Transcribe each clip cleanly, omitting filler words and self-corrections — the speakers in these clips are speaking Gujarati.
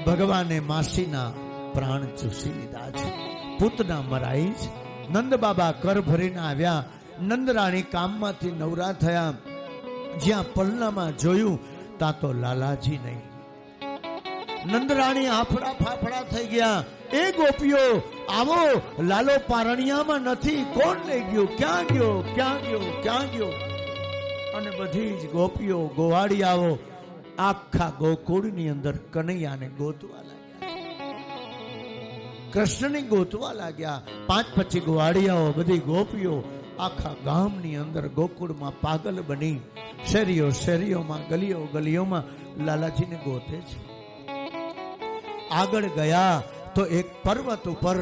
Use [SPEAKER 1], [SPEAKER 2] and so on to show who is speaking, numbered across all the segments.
[SPEAKER 1] ભગવાને માસીના પ્રાણ ચૂસી લીધા છે. પૂતના મરાઈ છે. નંદ બાબા કર ભરીને આવ્યા. નંદરાણી કામમાંથી નવરા થયા. જ્યાં પલનામાં જોયું ત્યાં તો લાલાજી નહીં. નંદરાણી આફડા ફાફડા થઈ ગયા. એ ગોપીઓ આવો, લાલો પારણિયામાં નથી. કોણ લઈ ગયું? ક્યાં ગયો? ક્યાં ગયો? ક્યાં ગયો? અને બધી જ ગોપીઓ ગોવાળિયાઓ આખા ગોકુળની અંદર કનૈયાને ગોતવા લાગ્યા. કૃષ્ણને ગોતવા લાગ્યા. 5-25 ગોવાળિયાઓ બધી ગોપીઓ આખા ગામની અંદર ગોકુળમાં પાગલ બની શેરીઓ શેરીઓમાં ગલીઓ ગલીઓમાં લાલાજીને ગોતે છે. આગળ ગયા તો એક પર્વત ઉપર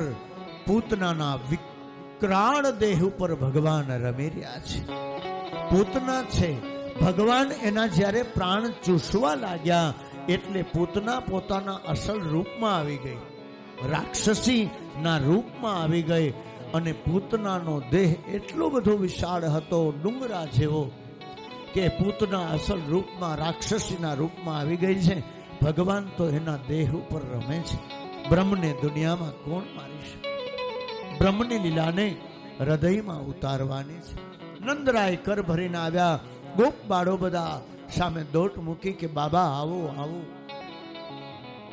[SPEAKER 1] પૂતનાના વિકરાળ દેહ ઉપર ભગવાન રમી રહ્યા છે. પૂતના છે. ભગવાન એના જ્યારે પ્રાણ ચૂસવા લાગ્યા એટલે પૂતના પોતાના અસલ રૂપમાં આવી ગઈ, રાક્ષસી ના રૂપમાં આવી ગઈ. અને પૂતનાનો દેહ એટલો બધો વિશાળ હતો, ડુંગરા જેવો, કે પૂતના અસલ રૂપમાં રાક્ષસીના રૂપમાં આવી ગઈ છે. ભગવાન તો એના દેહ ઉપર રમે છે. બ્રહ્મને દુનિયામાં કોણ મારી શકે? બ્રહ્મની લીલાને હૃદયમાં ઉતારવાની છે. નંદરાય કર ભરીને આવ્યા. ગોપ બાળો બધા સામે દોટ મૂકી કે બાબા આવો આવો.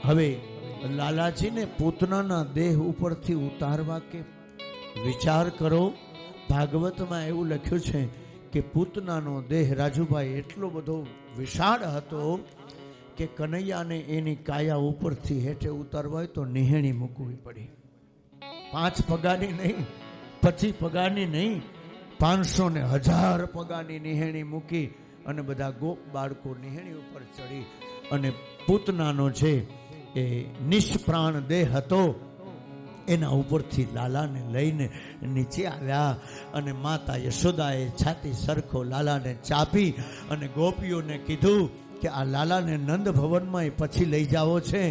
[SPEAKER 1] હવે લાલાજીને પૂતનાના દેહ ઉપરથી ઉતારવા કે વિચાર કરો. ભાગવતમાં એવું લખ્યું છે કે પૂતનાનો દેહ રાજુભાઈ એટલો બધો વિશાળ હતો કે કનૈયાને એની કાયા ઉપરથી હેઠે ઉતારવા હોય તો નિહેણી મૂકવી પડી. 5 પગાની નહીં, 25 પગાની નહીં, 500 ને 1000 પગાની નિહેણી મૂકી અને બધા ગોપ બાળકો નિહેણી ઉપર ચડી અને પૂતનાનો છે એ નિષ્પ્રાણ દેહ હતો એના ઉપરથી લાલાને લઈને નીચે આવ્યા. અને માતા યશોદાએ છાતી સરખો લાલાને ચાપી અને ગોપીઓને કીધું કે આ લાલાને નંદ ભવનમાં પછી લઈ જાવો છે,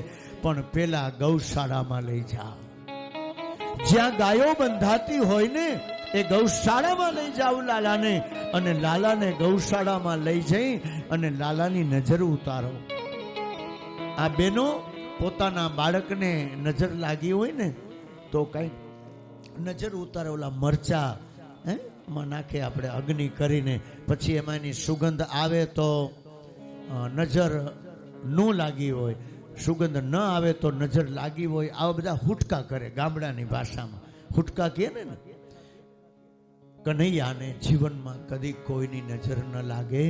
[SPEAKER 1] પણ પેલા ગૌશાળામાં લઈ જાઓ. જ્યાં ગાયો બંધાતી હોય ને એ ગૌશાળામાં લઈ જાવ લાલાને. અને લાલાને ગૌશાળામાં લઈ જઈ અને લાલાની નજર ઉતારો. આ બેનો પોતાના બાળકને નજર લાગી હોય ને તો કઈ નજર ઉતારે. ઓલા મરચા માં નાખે આપણે અગ્નિ કરીને, પછી એમાંની સુગંધ આવે તો નજર ન લાગી હોય, સુગંધ ન આવે તો નજર લાગી હોય. આવા બધા હુટકા કરે. ગામડાની ભાષામાં હુટકા કહે ને. કનૈયાને જીવનમાં કદી કોઈની નજર ન લાગે.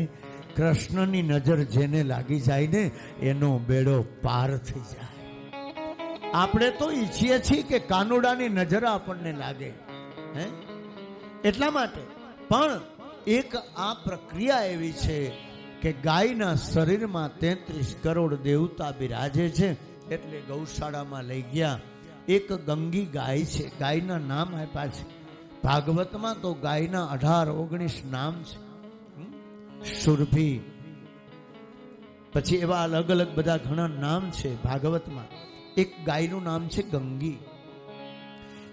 [SPEAKER 1] કૃષ્ણની નજર જેને લાગી જાય ને એનો બેડો પાર થઈ જાય. આપણે તો ઈચ્છીએ છીએ કે કાનુડાની નજર આપણને લાગે, એટલા માટે. પણ એક આ પ્રક્રિયા એવી છે કે ગાયના શરીરમાં 33 કરોડ દેવતા બિરાજે છે. એટલે ગૌશાળામાં લઈ ગયા. એક ગંગી ગાય છે. ગાયના નામ આપ્યા છે ભાગવતમાં. તો ગાયના 18-19 નામ છે. સુરભી, પછી એવા અલગ અલગ બધા ઘણા નામ છે ભાગવતમાં. એક ગાયનું નામ છે ગંગી.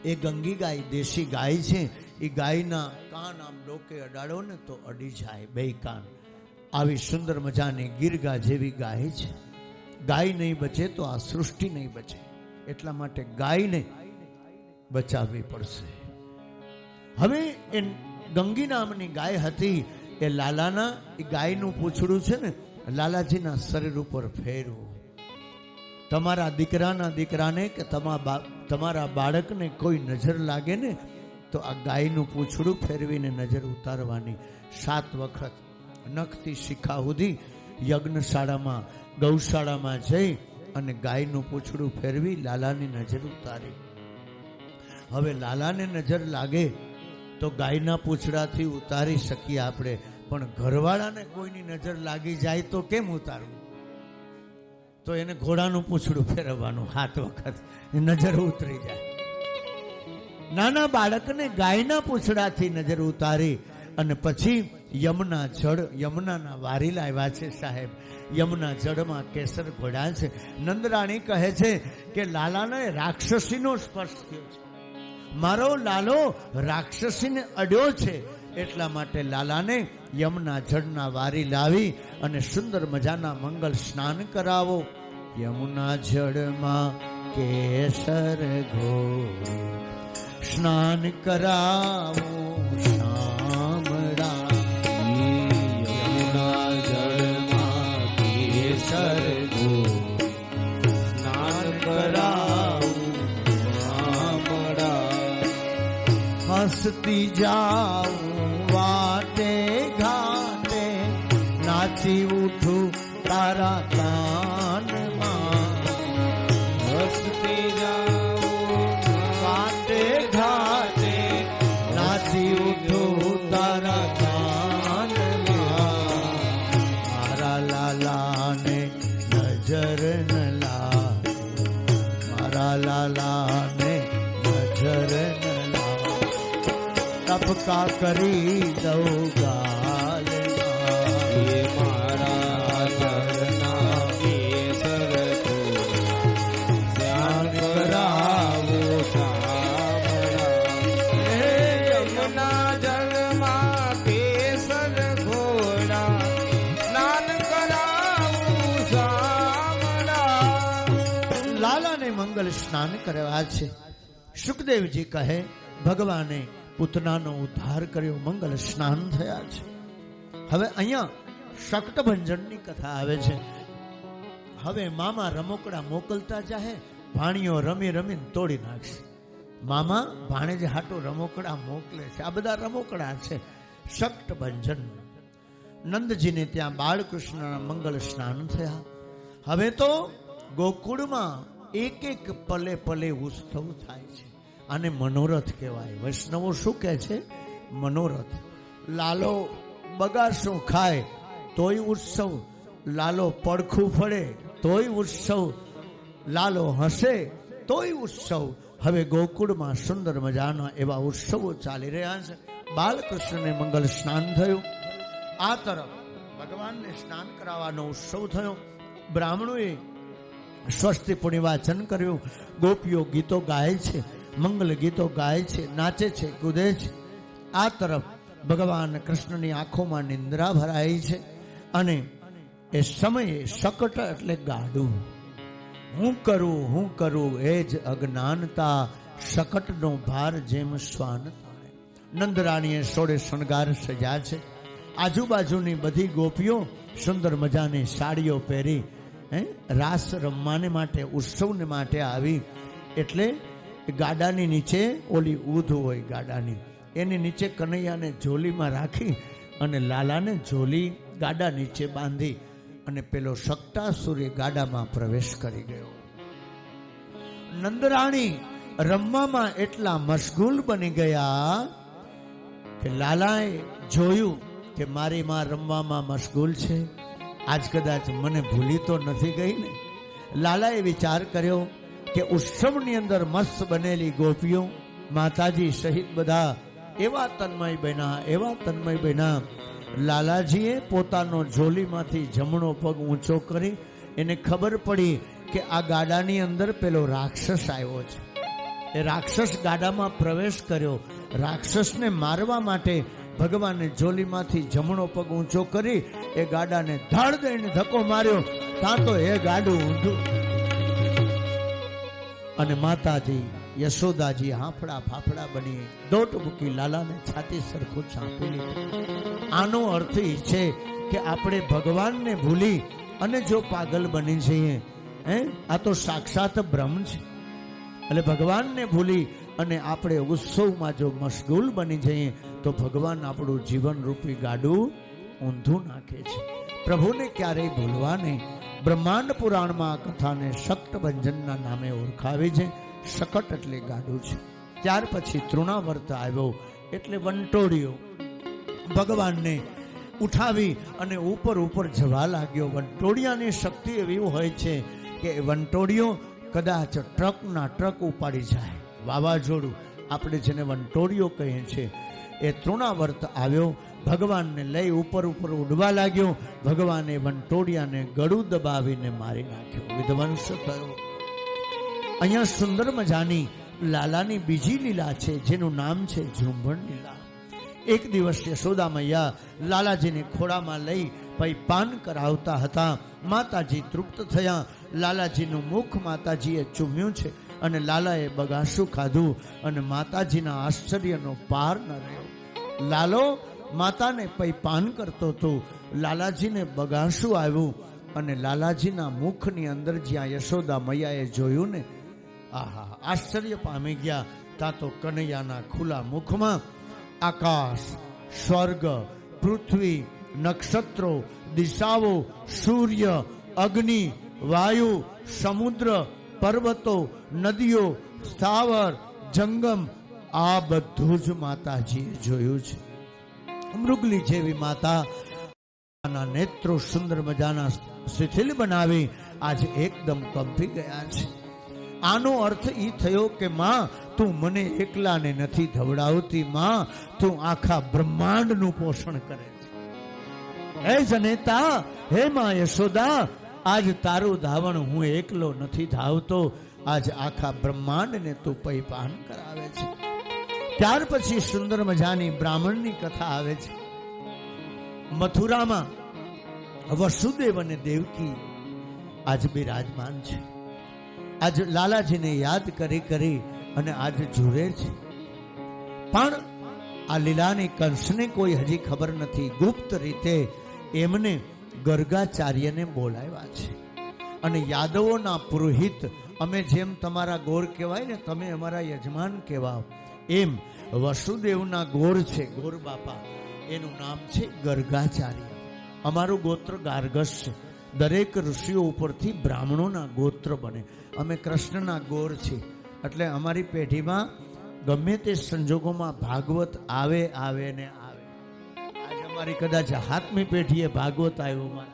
[SPEAKER 1] એ ગંગી ગાય દેશી ગાય છે. એ ગાયના કાન આમ ડોકે અડાડો ને તો અડી જાય, 2 કાન. આવી સુંદર મજાની ગીરગા જેવી ગાય છે. ગાય નહીં બચે તો આ સૃષ્ટિ નહીં બચે. એટલા માટે ગાયને બચાવવી પડશે. હવે એ ગંગી નામની ગાય હતી. એ લાલાના એ ગાયનું પૂંછડું છે ને લાલાજીના શરીર ઉપર ફેરવું. તમારા દીકરાના દીકરાને કે તમારા બાળકને કોઈ નજર લાગે ને તો આ ગાયનું પૂંછડું ફેરવીને નજર ઉતારવાની. 7 વખત નખથી શિખા સુધી યજ્ઞશાળામાં ગૌશાળામાં જઈ અને ગાયનું પૂંછડું ફેરવી લાલાની નજર ઉતારી. હવે લાલાને નજર લાગે તો ગાયના પૂંછડાથી ઉતારી શકીએ આપણે, પણ ઘરવાળાને કોઈની નજર લાગી જાય તો કેમ ઉતારવું? તો એને ઘોડાનું પૂંછડું ફેરવવાનું 7 વખત, નજર ઉતરી જાય. નાના બાળકને ગાયના પૂંછડાથી નજર ઉતારી અને પછી યમુના જળ, યમુનાના વારી લાવ્યા છે સાહેબ. યમુના જળમાં કેસર ઘોડા છે. નંદરાણી કહે છે કે લાલાને રાક્ષસીનો સ્પર્શ થયો છે. મારો લાલો રાક્ષસીને અડ્યો છે. એટલા માટે લાલાને યમુના જળના વારી લાવી અને સુંદર મજાના મંગલ સ્નાન કરાવો. યમુના જળમાં કેસર ઘોર સ્નાન કરાવું શામળા.
[SPEAKER 2] યમુના જળમાં કેસર ઘોર સ્નાન કરાવું શામળા.
[SPEAKER 1] હસતી જાઉં વાટે ઘાટે નાચી ઉઠું તારા કાનમાં.
[SPEAKER 2] હસતી જાઉં
[SPEAKER 1] વાટે ઘાટે નાચી ઉઠું તારા કાનમાં. મારા લાલાને નજર ન લાગે, મારા લાલાને નજર ન લાગે. ટપકા કરી દઉં ગાલમાં.
[SPEAKER 2] એ મારા ચરણા કેસર ઘોર સ્નાન કરાવું શામળા. હે યમુના જળમાં કેસર ઘોડા સ્નાન કરાવું શામળા.
[SPEAKER 1] લાલાને મંગલ સ્નાન કરવા છે. સુખદેવજી કહે ભગવાને પૂતનાનો ઉદ્ધાર કર્યો, મંગલ સ્નાન થયા છે. હવે અહીંયા શક્તભંજનની કથા આવે છે. હવે મામા રમકડા મોકલતા જાહે, ભાણીઓ રમી રમીને તોડી નાખશે. મામા ભાણેજ હાટો રમકડા મોકલે છે. આ બધા રમકડા છે. શક્તભંજન. નંદજીને ત્યાં બાળકૃષ્ણના મંગલ સ્નાન થયા. હવે તો ગોકુળમાં એક એક પલે પલે ઉત્સવ થાય છે. આને મનોરથ કહેવાય. વૈષ્ણવો શું કહે છે? મનોરથ. લાલો બગાસો ખાય તોય ઉત્સવ, લાલો પડખું ફળે તોય ઉત્સવ, લાલો હસે તોય ઉત્સવ. હવે ગોકુળમાં સુંદર મજાના એવા ઉત્સવો ચાલી રહ્યા છે. બાલકૃષ્ણને મંગલ સ્નાન થયું. આ તરફ ભગવાનને સ્નાન કરાવવાનો ઉત્સવ થયો. બ્રાહ્મણોએ સ્વસ્તિ પુણ્યવાચન કર્યું. ગોપીઓ ગીતો ગાય છે, મંગલ ગીતો ગાય છે, નાચે છે, કૂદે છે. આ તરફ ભગવાન કૃષ્ણની આંખોમાં નિંદ્રા ભરાઈ છે. અને એ સમયે શકટ એટલે ગાડું. હું કરું એ જ અજ્ઞાનતા, શકટનો ભાર જેમ શ્વાન તાણે. નંદરાણીએ સોળે શણગાર સજ્યા છે. આજુબાજુની બધી ગોપીઓ સુંદર મજાની સાડીઓ પહેરી રાસ રમવાને માટે, ઉત્સવને માટે આવી. એટલે ગાડાની નીચે ઓલી ઊધ હોય ગાડાની, એની નીચે કનૈયાને ઝોલીમાં રાખી અને લાલાને ઝોલી ગાડા નીચે બાંધી અને પેલો શકટાસુરી ગાડામાં પ્રવેશ કરી ગયો. નંદરાણી રમવામાં એટલા મશગુલ બની ગયા કે લાલાએ જોયું કે મારી માં રમવામાં મશગુલ છે, આજ કદાચ મને ભૂલી તો નથી ગઈ ને. લાલાએ વિચાર કર્યો કે ઉત્સવની અંદર મસ્ત બનેલી ગોપીઓ, માતાજી સહિત બધા એવા તન્મય બન્યા. લાલાજીએ પોતાનો ઝોલીમાંથી જમણો પગ ઊંચો કરી એને ખબર પડી કે આ ગાડાની અંદર પેલો રાક્ષસ આવ્યો છે. એ રાક્ષસ ગાડામાં પ્રવેશ કર્યો. રાક્ષસને મારવા માટે ભગવાને ઝોલીમાંથી જમણો પગ ઊંચો કરી એ ગાડાને ધડ દઈને ધક્કો માર્યો. ત્યાં તો એ ગાડું ઊંધું અને માતાજી યશોદાજી હાંફળા ફાફડા બની દોટ મૂકી લાલાને છાતી સરખું ચાંપી લીધું. આનો અર્થ એ છે કે આપણે ભગવાનને ભૂલી અને જો પાગલ બની જઈએ, આ તો સાક્ષાત બ્રહ્મ છે. એટલે ભગવાનને ભૂલી અને આપણે ઉત્સવમાં જો મશગુલ બની જઈએ તો ભગવાન આપણું જીવન રૂપી ગાડું ઊંધું નાખે છે. પ્રભુને ક્યારેય ભૂલવા નહીં. બ્રહ્માંડ પુરાણમાં આ કથાને શક્તભંજનના નામે ઓળખાવી છે. શકટ એટલે ગાડું છે. ત્યાર પછી તૃણાવર્ત આવ્યો એટલે વંટોળિયો ભગવાનને ઉઠાવી અને ઉપર જવા લાગ્યો. વંટોળિયાની શક્તિ એવી હોય છે કે વંટોળિયો કદાચ ટ્રક ઉપાડી જાય. વાવાઝોડું આપણે જેને વંટોળિયો કહીએ છીએ, એ તૃણાવર્ત આવ્યો. ભગવાનને લઈ ઉપર ઉડવા લાગ્યો. ભગવાને વંટોળિયાને ગળું દબાવીને મારી નાખ્યો, વિધ્વંસ થયો. અહીંયા સુંદર મજાની લાલાની બીજી લીલા છે જેનું નામ છે ઝુંબણ લીલા. એક દિવસ યશોદા મૈયા લાલાજીને ખોળામાં લઈ પાન કરાવતા હતા. માતાજી તૃપ્ત થયા લાલાજીનું મુખ માતાજીએ ચૂમ્યું છે અને લાલાએ બગાસું ખાધું અને માતાજીના આશ્ચર્યનો પાર ન રહ્યો. લાલો માતાને પૈપાન કરતો હતો. લાલાજીને બગાસું આવ્યું અને લાલાજીના મુખની અંદર જ્યાં યશોદા મૈયાએ જોયું ને, આહા, આશ્ચર્ય પામી ગયા. ત્યાં તો કનૈયાના ખુલ્લા મુખમાં આકાશ, સ્વર્ગ, પૃથ્વી, નક્ષત્રો, દિશાઓ, સૂર્ય, અગ્નિ, વાયુ, સમુદ્ર, પર્વતો, નદીઓ, સ્થાવર, જંગમ, આ બધું જ માતાજીએ જોયું છે. મૃગલી જેવી માતા નેત્રો સુંદર મજાના શિથિલ બનાવી આજે એકદમ કંપી ગયા છે. આનો અર્થ એ થયો કે માં, તું મને એકલાને નથી ધવડાવતી, માં તું આખા બ્રહ્માંડનું પોષણ કરે છે. હે જનેતા, હે માં યશોદા, આજ તારું ધાવણ હું એકલો નથી ધાવતો, આજ આખા બ્રહ્માંડને તું પૈપાન કરાવે છે. ત્યાર પછી સુંદર મજાની બ્રાહ્મણની કથા આવે છે. મથુરામાં વસુદેવ અને દેવકી આજ બિરાજમાન છે. આજ લાલાજીને યાદ કરી કરી અને આજ ઝૂરે છે. પણ આ લીલાની કંસને કોઈ હજી ખબર નથી. ગુપ્ત રીતે એમને ગર્ગાચાર્યને બોલાવ્યા છે અને યાદવોના પુરોહિત, અમે જેમ તમારા ગોર કહેવાય ને, તમે અમારા યજમાન કહેવાઓ, એમ વસુદેવના ગોર છે, ગોર બાપા, એનું નામ છે ગર્ગાચાર્ય. અમારું ગોત્ર ગાર્ગસ છે. દરેક ઋષિઓ ઉપરથી બ્રાહ્મણોના ગોત્ર બને. અમે કૃષ્ણના ગોર છીએ. એટલે અમારી પેઢીમાં ગમે તે સંજોગોમાં ભાગવત આવે આવે ને આવે. આજે અમારી કદાચ હાથમી પેઢીએ ભાગવત આવ્યું.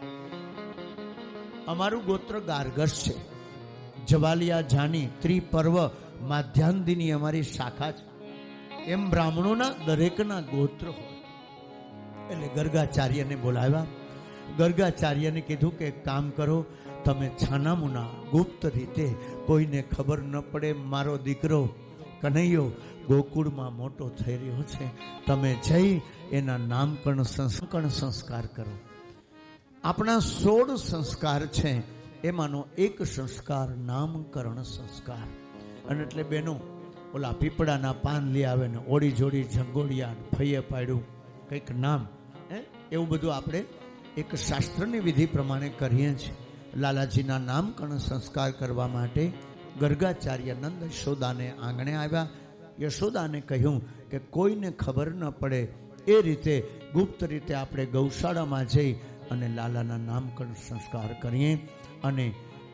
[SPEAKER 1] અમારું ગોત્ર ગાર્ગસ છે. જવાલિયા, જાની, ત્રિપર્વ, માધ્યાંદિની અમારી શાખા છે. એમ બ્રાહ્મણોના દરેકના ગોત્ર હોય. એટલે ગર્ગાચાર્યને બોલાવ્યા. ગર્ગાચાર્યને કીધું કે એક કામ કરો, તમે છાનામુના ગુપ્ત રીતે કોઈને ખબર ન પડે, મારો દીકરો કનૈયો ગોકુળમાં મોટો થઈ રહ્યો છે, તમે જઈ એના નામકરણ સંસ્કાર કરો. આપણા 16 સંસ્કાર છે, એમાંનો એક સંસ્કાર નામકરણ સંસ્કાર. અને એટલે બેનો ઓલા પીપળાના પાન લઈ આવે ને ઓડી જોડી જંગોડિયા ફઈએ પાડ્યું કંઈક નામ, એવું બધું આપણે એક શાસ્ત્રની વિધિ પ્રમાણે કરીએ છીએ. લાલાજીના નામકરણ સંસ્કાર કરવા માટે ગર્ગાચાર્ય નંદ યશોદાને આંગણે આવ્યા. યશોદાને કહ્યું કે કોઈને ખબર ન પડે એ રીતે ગુપ્ત રીતે આપણે ગૌશાળામાં જઈ અને લાલાના નામકરણ સંસ્કાર કરીએ અને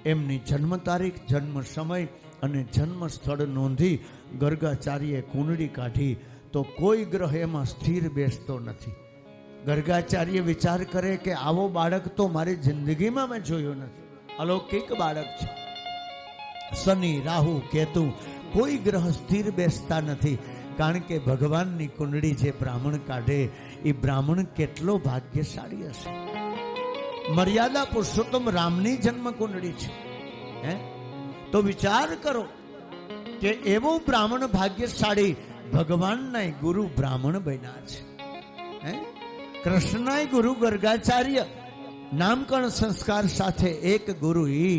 [SPEAKER 1] એમની જન્મ તારીખ, જન્મ સમય અને જન્મ સ્થળ નોંધી ગર્ગાચાર્યે કુંડળી કાઢી તો કોઈ ગ્રહ એમાં સ્થિર બેસતો નથી. ગર્ગાચાર્ય વિચાર કરે કે આવો બાળક તો મારી જિંદગીમાં મેં જોયો નથી. અલૌકિક બાળક છે. શનિ, રાહુ, કેતુ કોઈ ગ્રહ સ્થિર બેસતા નથી. કારણ કે ભગવાનની કુંડળી જે બ્રાહ્મણ કાઢે એ બ્રાહ્મણ કેટલો ભાગ્યશાળી હશે. મર્યાદા પુરુષોત્તમ રામની જન્મ કુંડળી છે. તો વિચાર કરો કે એવો બ્રાહ્મણ ભાગ્યશાળી ભગવાનના ગુરુ બ્રાહ્મણ બન્યા છે. કૃષ્ણના ગુરુ ગર્ગાચાર્ય, નામકરણ સંસ્કાર સાથે એક ગુરુ ઈ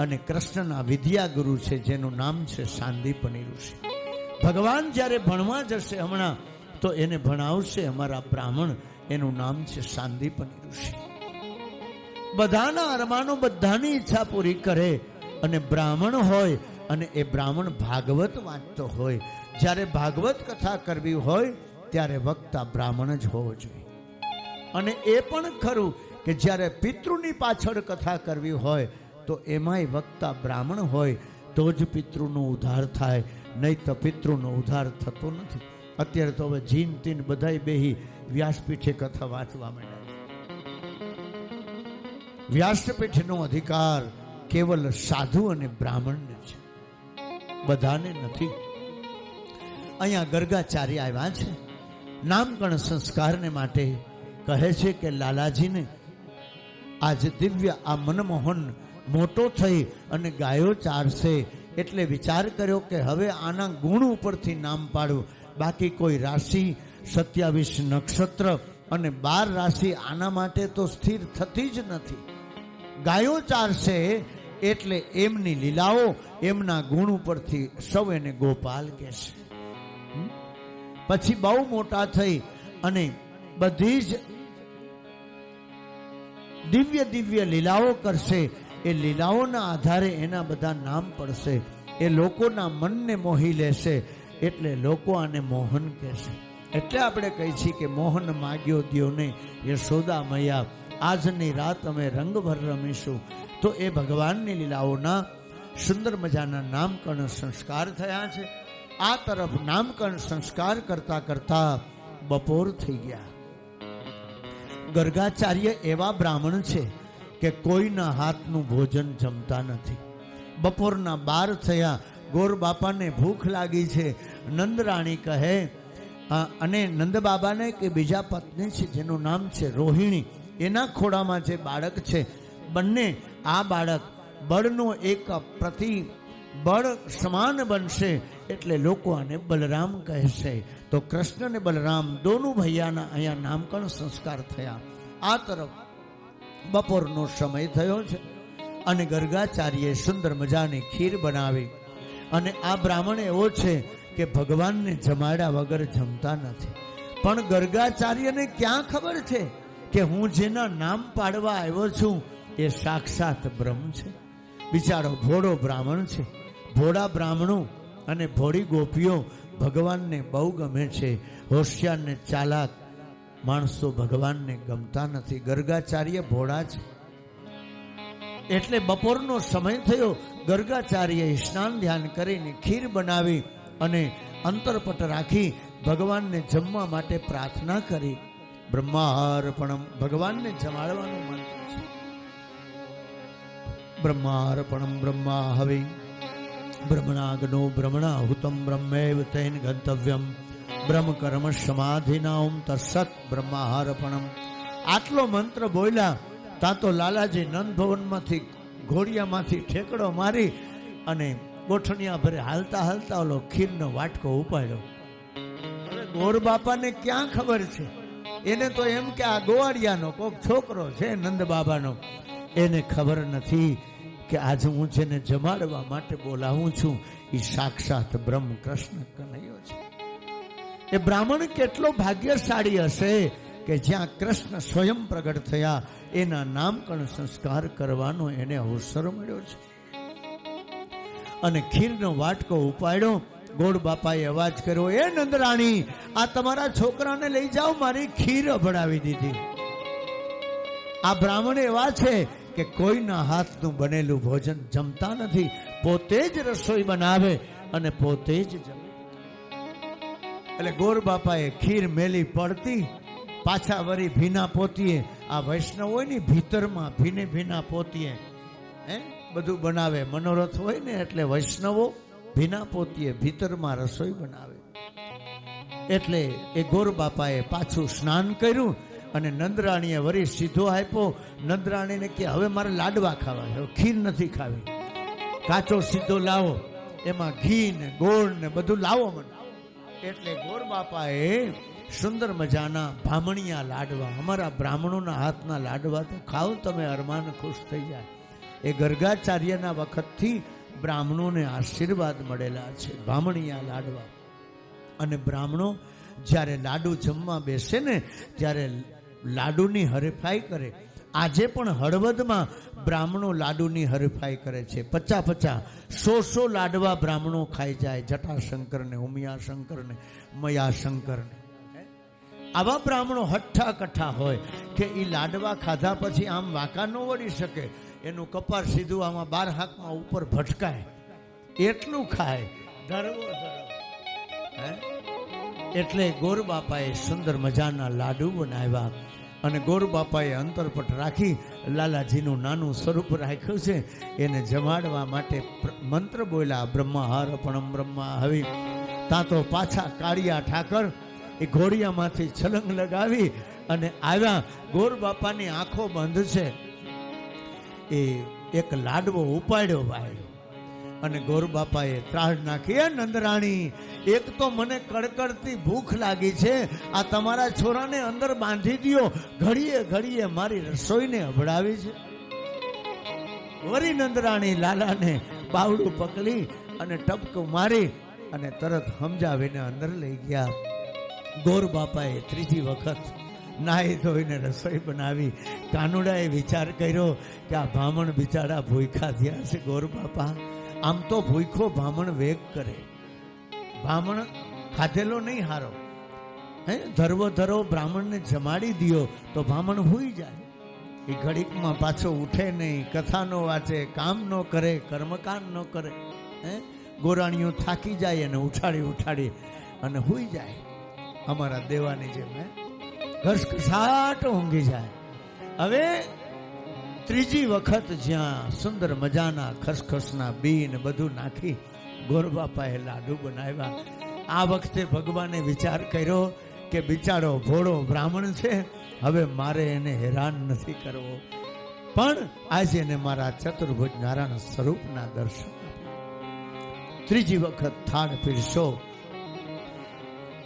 [SPEAKER 1] અને કૃષ્ણના વિદ્યા ગુરુ છે જેનું નામ છે સાંદીપની ઋષિ. ભગવાન જ્યારે ભણવા જશે હમણાં તો એને ભણાવશે અમારા બ્રાહ્મણ, એનું નામ છે સાંદીપની ઋષિ. બધાના અરમાનો, બધાની ઈચ્છા પૂરી કરે અને બ્રાહ્મણ હોય અને એ બ્રાહ્મણ ભાગવત વાંચતો હોય. જ્યારે ભાગવત કથા કરવી હોય ત્યારે વક્તા બ્રાહ્મણ જ હોવો જોઈએ. અને એ પણ ખરું કે જ્યારે પિતૃની પાછળ કથા કરવી હોય તો એમાંય વક્તા બ્રાહ્મણ હોય તો જ પિતૃનો ઉદ્ધાર થાય, નહીં તો પિતૃનો ઉદ્ધાર થતો નથી. અત્યારે તો હવે જીન તીન બધાય બેહી વ્યાસપીઠે કથા વાંચવા માંડ્યા. વ્યાસપીઠનો અધિકાર કેવલ સાધુ અને બ્રાહ્મણને છે, બધાને નથી. અહીંયા ગર્ગાચાર્ય આવ્યા છે નામકરણ સંસ્કારને માટે. કહે છે કે લાલાજીને આજ દિવ્ય આ મનમોહન મોટો થઈ અને ગાયો ચારશે એટલે વિચાર કર્યો કે હવે આના ગુણ ઉપરથી નામ પાડવું. બાકી કોઈ રાશિ, 27 નક્ષત્ર અને 12 રાશિ આના માટે તો સ્થિર થતી જ નથી. ગાયો ચારશે એટલે એમની લીલાઓ, એમના ગુણ ઉપરથી સૌ એને ગોપાલ કહેશે. પછી બહુ મોટા થઈ અને બધી જ દિવ્ય દિવ્ય લીલાઓ કરશે. એ લીલાઓના આધારે એના બધા નામ પડશે. એ લોકોના મનને મોહી લેશે. એટલે લોકો આને મોહન કહેશે. એટલે આપણે કહીએ છીએ કે મોહન માગ્યો દ્યોને યશોદા મૈયા, આજની રાત અમે રંગભર રમીશું. તો એ ભગવાનની લીલાઓના સુંદર મજાના નામકરણ સંસ્કાર થયા છે. આ તરફ નામકરણ સંસ્કાર કરતા કરતા બપોર થઈ ગયા. ગર્ગાચાર્ય એવા બ્રાહ્મણ છે કે કોઈના હાથનું ભોજન જમતા નથી. બપોરના 12 થયા. ગોર બાપાને ભૂખ લાગી છે. નંદરાણી કહે અને નંદ બાબાને કે બીજા પત્ની છે જેનું નામ છે રોહિણી, એના ખોળામાં જે બાળક છે, બંને આ બાળક બળનો એક પ્રતિ બળ સમાન બનશે એટલે લોકો આને બલરામ કહેશે. તો કૃષ્ણ ને બલરામ દોનું ભૈયાના અહીંયા નામકરણ સંસ્કાર થયા. આ તરફ બપોરનો સમય થયો છે અને ગર્ગાચાર્યે સુંદર મજાની ખીર બનાવી. અને આ બ્રાહ્મણ એવો છે કે ભગવાનને જમાડ્યા વગર જમતા નથી. પણ ગર્ગાચાર્યને ક્યાં ખબર છે કે હું જેના નામ પાડવા આવ્યો છું એ સાક્ષાત બ્રહ્મ છે. બિચારો ભોળો બ્રાહ્મણ છે. ભોળા બ્રાહ્મણો અને ભોળી ગોપીઓ ભગવાનને બહુ ગમે છે. હોશિયાર ને ચાલાક માણસો ભગવાનને ગમતા નથી. ગર્ગાચાર્ય ભોળા છે. એટલે બપોરનો સમય થયો. ગર્ગાચાર્યએ સ્નાન ધ્યાન કરીને ખીર બનાવી અને અંતરપટ રાખી ભગવાનને જમવા માટે પ્રાર્થના કરી. બ્રહ્માર્પણમ ભગવાનને જમાડવાનો મંત્ર છે. બ્રહ્માર્પણમ બ્રહ્મા હવિ બ્રહ્મણાગ્નો બ્રહ્મણાહુતમ બ્રહ્મૈવ તૈન ગંતવ્યમ બ્રહ્મ કર્મ સમાધિના ઓમ તત્સત બ્રહ્માર્પણમ. આટલો મંત્ર બોલ્યા ત્યાં તો લાલાજી નંદ ભવનમાંથી ઘોડિયામાંથી ઠેકડો મારી અને ગોઠણિયા ભરે હાલતા હાલતા ઓલો ખીરનો વાટકો ઉપાડ્યો. હવે ગોર બાપાને ક્યાં ખબર છે? એને તો એમ કે આ ગોવાળિયાનો કોક છોકરો છે નંદ બાબાનો. એને ખબર નથી કે આજે હું જેને જમાડવા માટે બોલાવું છું એ સાક્ષાત બ્રહ્મ કૃષ્ણ કનૈયો છે. એ બ્રાહ્મણ કેટલો ભાગ્યશાળી હશે કે જ્યાં કૃષ્ણ સ્વયં પ્રગટ થયા, એના નામકરણ સંસ્કાર કરવાનો એને અવસર મળ્યો છે. અને ખીરનો વાટકો ઉપાડ્યો. ગોળ બાપાએ અવાજ કર્યો, એ નંદરાણી, આ તમારા છોકરાને લઈ જાઓ, મારી ખીર અભડાવી દીધી. આ બ્રાહ્મણ એવા છે કે કોઈના હાથનું બનેલું ભોજન જમતા નથી. પોતે જ રસોઈ બનાવે અને પોતે જ જમે. એટલે ગોર બાપાએ ખીર મેલી પડતી પાછા વળી ભીના પોતીએ, આ વૈષ્ણવ હોય ને ભીતરમાં ભીને ભીના પોતીએ બધું બનાવે. મનોરથ હોય ને એટલે વૈષ્ણવો ભીના પોતીએ ભીતરમાં રસોઈ બનાવે. એટલે એ ગોર બાપાએ પાછું સ્નાન કર્યું અને નંદરાણીએ વળી સીધો આપ્યો. નંદરાણીને કે હવે મારે લાડવા ખાવા છે, ખીર નથી ખાવી. કાચો સીધો લાવો, એમાં ઘી ને ગોળ ને બધું લાવો મને. એટલે ગોર બાપાએ સુંદર મજાના ભામણિયા લાડવા, અમારા બ્રાહ્મણોના હાથના લાડવા તો ખાઓ તમે, અરમાન ખુશ થઈ જાય. એ ગર્ગાચાર્યના વખતથી બ્રાહ્મણોને આશીર્વાદ મળેલા છે, ભામણિયા લાડવા. અને બ્રાહ્મણો જ્યારે લાડુ જમવા બેસે ને ત્યારે લાડુની હરીફાઈ કરે. આજે પણ હળવદમાં બ્રાહ્મણો લાડુની હરીફાઈ કરે છે. 50-50, 100 લાડવા બ્રાહ્મણો ખાઈ જાય. જટાશંકરને, ઉમિયાશંકરને, મયાશંકરને. આવા બ્રાહ્મણો હઠ્ઠા કઠ્ઠા હોય કે એ લાડવા ખાધા પછી આમ વાંકા ન વળી શકે. એનું કપાર સીધું આમાં 12 હાથમાં ઉપર ભટકાય એટલું ખાય. ધરવો એટલે ગોર બાપાએ સુંદર મજાના લાડુ બનાવ્યા. અને ગોર બાપાએ અંતરપટ રાખી લાલાજીનું નાનું સ્વરૂપ રાખ્યું છે. એને જમાડવા માટે મંત્ર બોલ્યા, બ્રહ્માર્પણમ બ્રહ્મા હવિ. ત્યાં તો પાછા કાળિયા ઠાકર એ ઘોડિયામાંથી છલંગ લગાવી અને આવ્યા. ગોર બાપાની આંખો બંધ છે. એ એક લાડવો ઉપાડ્યો ભાઈ અને ગોર બાપાએ ત્રાડ નાખી, એ નંદરાણી, એક તો મને કડકડતી ભૂખ લાગી છે, આ તમારા છોરાને અંદર બાંધી દ્યો, ઘડીએ ઘડીએ મારી રસોઈને અભડાવી છે. વરી નંદરાણી લાલાને બાવડું પકડી અને ટપકું મારી અને તરત સમજાવીને અંદર લઈ ગયા. ગોર બાપાએ ત્રીજી વખત નાહી ધોઈને રસોઈ બનાવી. કાનુડાએ વિચાર કર્યો કે આ ભામણ બિચારા ભૂખા થયા છે. ગોર બાપા, આમ તો ભૂખો ભામણ વેગ કરે, ભામણ ખાધેલો નહીં હારો, હે ધરવો ધરો બ્રાહ્મણને જમાડી દિયો તો ભામણ હુઈ જાય. એ ઘડીકમાં પાછો ઉઠે નહીં, કથા નો વાંચે, કામ નો કરે, કર્મકાંડ નો કરે. હે ગોરાણીઓ થાકી જાય અને ઉઠાડી અને હુઈ જાય. અમારા દેવાની જેમ ઘસઘસાટ ઊંઘી જાય. હવે ત્રીજી વખત જ્યાં સુંદર મજાના ખસખસના બી ને બધું નાખી ગોરબાપાએ લાડુ બનાવ્યા. આ વખતે ભગવાને વિચાર કર્યો કે બિચારો ભોળો બ્રાહ્મણ છે, હવે મારે એને હેરાન નથી કરવો, પણ આજે એને મારા ચતુર્ભુજ નારાયણ સ્વરૂપના દર્શન. ત્રીજી વખત થાળ પીરસો.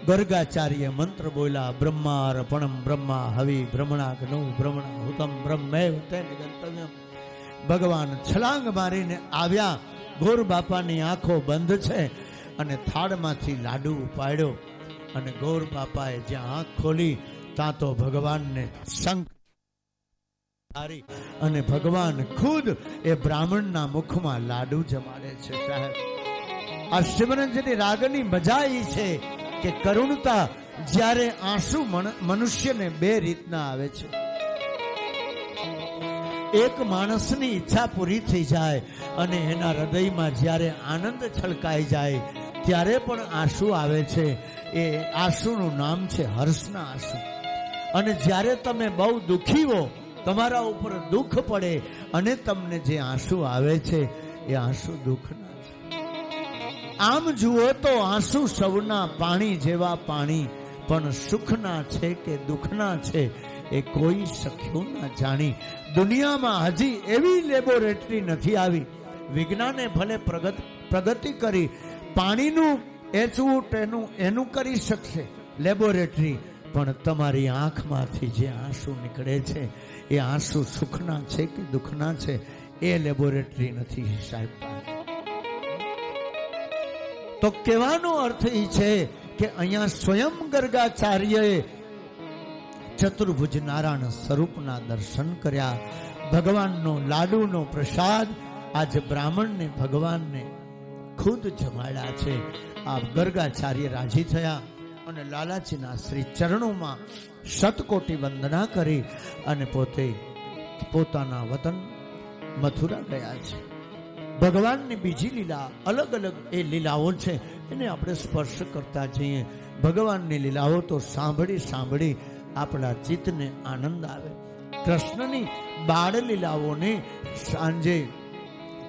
[SPEAKER 1] ગર્ગાચાર્ય મંત્ર બોલ્યા, બ્રહ્માર્પણમ બ્રહ્મા હવિ બ્રહ્મણાગ્નૌ બ્રહ્મણા હુતમ બ્રહ્મૈવ તેન ગંતવ્યમ. ભગવાન છલાંગ મારીને આવ્યા. ગોર બાપાની આંખો બંધ છે અને થાળમાંથી લાડુ ઉપાડ્યો અને ગોર બાપાએ જ્યાં આંખ ખોલી ત્યાં તો ભગવાનને શંખ અને ભગવાન ખુદ એ બ્રાહ્મણના મુખમાં લાડુ જમાડે છે. સાહેબ, આ શિવરંજની રાગની મજા એ છે કે કરુણતા જ્યારે આંસુ મનુષ્યને બે રીતના આવે છે. એક માણસની ઈચ્છા પૂરી થઈ જાય અને એના હૃદયમાં જ્યારે આનંદ છલકાઈ જાય ત્યારે પણ આંસુ આવે છે. એ આંસુનું નામ છે હર્ષના આંસુ. અને જ્યારે તમે બહુ દુઃખી હો, તમારા ઉપર દુઃખ પડે અને તમને જે આંસુ આવે છે એ આંસુ દુઃખના છે. આમ જુઓ તો આંસુ સૌના પાણી જેવા પાણી, પણ સુખના છે કે દુઃખના છે એ કોઈ સખ્યું ના જાણી. દુનિયામાં હજી એવી લેબોરેટરી નથી આવી. વિજ્ઞાને ભલે પ્રગતિ કરી, પાણીનું એચવું એનું કરી શકશે લેબોરેટરી, પણ તમારી આંખમાંથી જે આંસુ નીકળે છે એ આંસુ સુખના છે કે દુઃખના છે એ લેબોરેટરી નથી સાહેબ. તો કહેવાનો અર્થ એ છે કે અહીંયા સ્વયં ગર્ગાચાર્યએ ચતુર્ભુજ નારાયણ સ્વરૂપના દર્શન કર્યા. ભગવાનનો લાડુનો પ્રસાદ આજ બ્રાહ્મણને ભગવાનને ખુદ જમાડ્યા છે. આ ગર્ગાચાર્ય રાજી થયા અને લાલાજીના શ્રી ચરણોમાં શતકોટી વંદના કરી અને પોતે પોતાના વતન મથુરા ગયા છે. ભગવાનની બીજી લીલા, અલગ અલગ એ લીલાઓ છે, એને આપણે સ્પર્શ કરતા જઈએ. ભગવાનની લીલાઓ તો સાંભળી આપણા ચિત્તને આનંદ આવે. કૃષ્ણની બાળ લીલાઓને સાંજે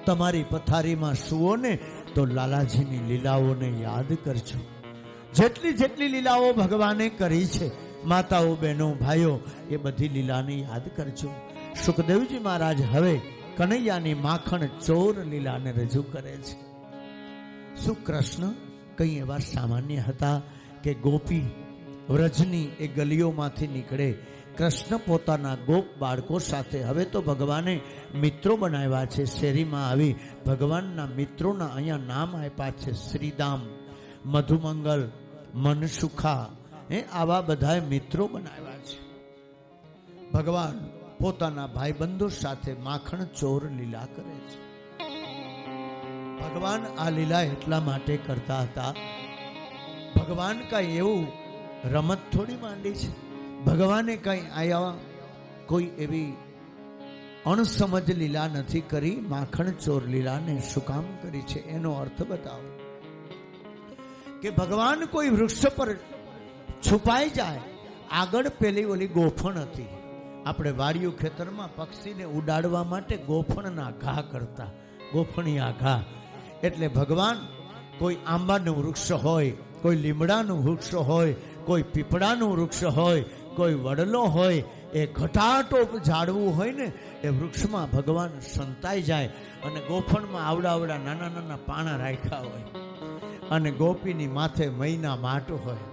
[SPEAKER 1] તમારી પથારીમાં સુવો ને તો લાલાજીની લીલાઓને યાદ કરજો. જેટલી લીલાઓ ભગવાને કરી છે, માતાઓ, બહેનો, ભાઈઓ, એ બધી લીલાને યાદ કરજો. સુખદેવજી મહારાજ હવે કનૈયાની માખણ ચોર લીલાને રજૂ કરે છે. શું કૃષ્ણ કઈ એવા સામાન્ય હતા કે ગોપી વ્રજની એ ગલીઓમાંથી નીકળે? કૃષ્ણ પોતાના ગોપ બાળકો સાથે, હવે તો ભગવાને મિત્રો બનાવ્યા છે. શેરીમાં આવી ભગવાનના મિત્રોના અહીંયા નામ આપ્યા છે. શ્રીદામ, મધુમંગલ, મનસુખા, આવા બધા મિત્રો બનાવ્યા છે. ભગવાન પોતાના ભાઈબંધો સાથે માખણ ચોર લીલા કરે છે. ભગવાન આ લીલા એટલા માટે કરતા હતા, ભગવાન કઈ એવું રમત થોડી માંડી છે. ભગવાને કઈ આયા કોઈ એવી અણસમજ લીલા નથી કરી. માખણ ચોર લીલાને શું કામ કરી છે એનો અર્થ બતાવો. કે ભગવાન કોઈ વૃક્ષ પર છુપાઈ જાય. આગળ પેલી ઓલી ગોફણ હતી. આપણે વાડિયું ખેતરમાં પક્ષીને ઉડાડવા માટે ગોફણના ઘા કરતા, ગોફણિયા ઘા. એટલે ભગવાન કોઈ આંબાનું વૃક્ષ હોય, કોઈ લીમડાનું વૃક્ષ હોય, કોઈ પીપળાનું વૃક્ષ હોય, કોઈ વડલો હોય, એ ઘટાટોપ ઝાડવું હોય ને એ વૃક્ષમાં ભગવાન સંતાઈ જાય અને ગોફણમાં આવડા નાના પાણા રાખ્યા હોય અને ગોપીની માથે મહીના માટો હોય.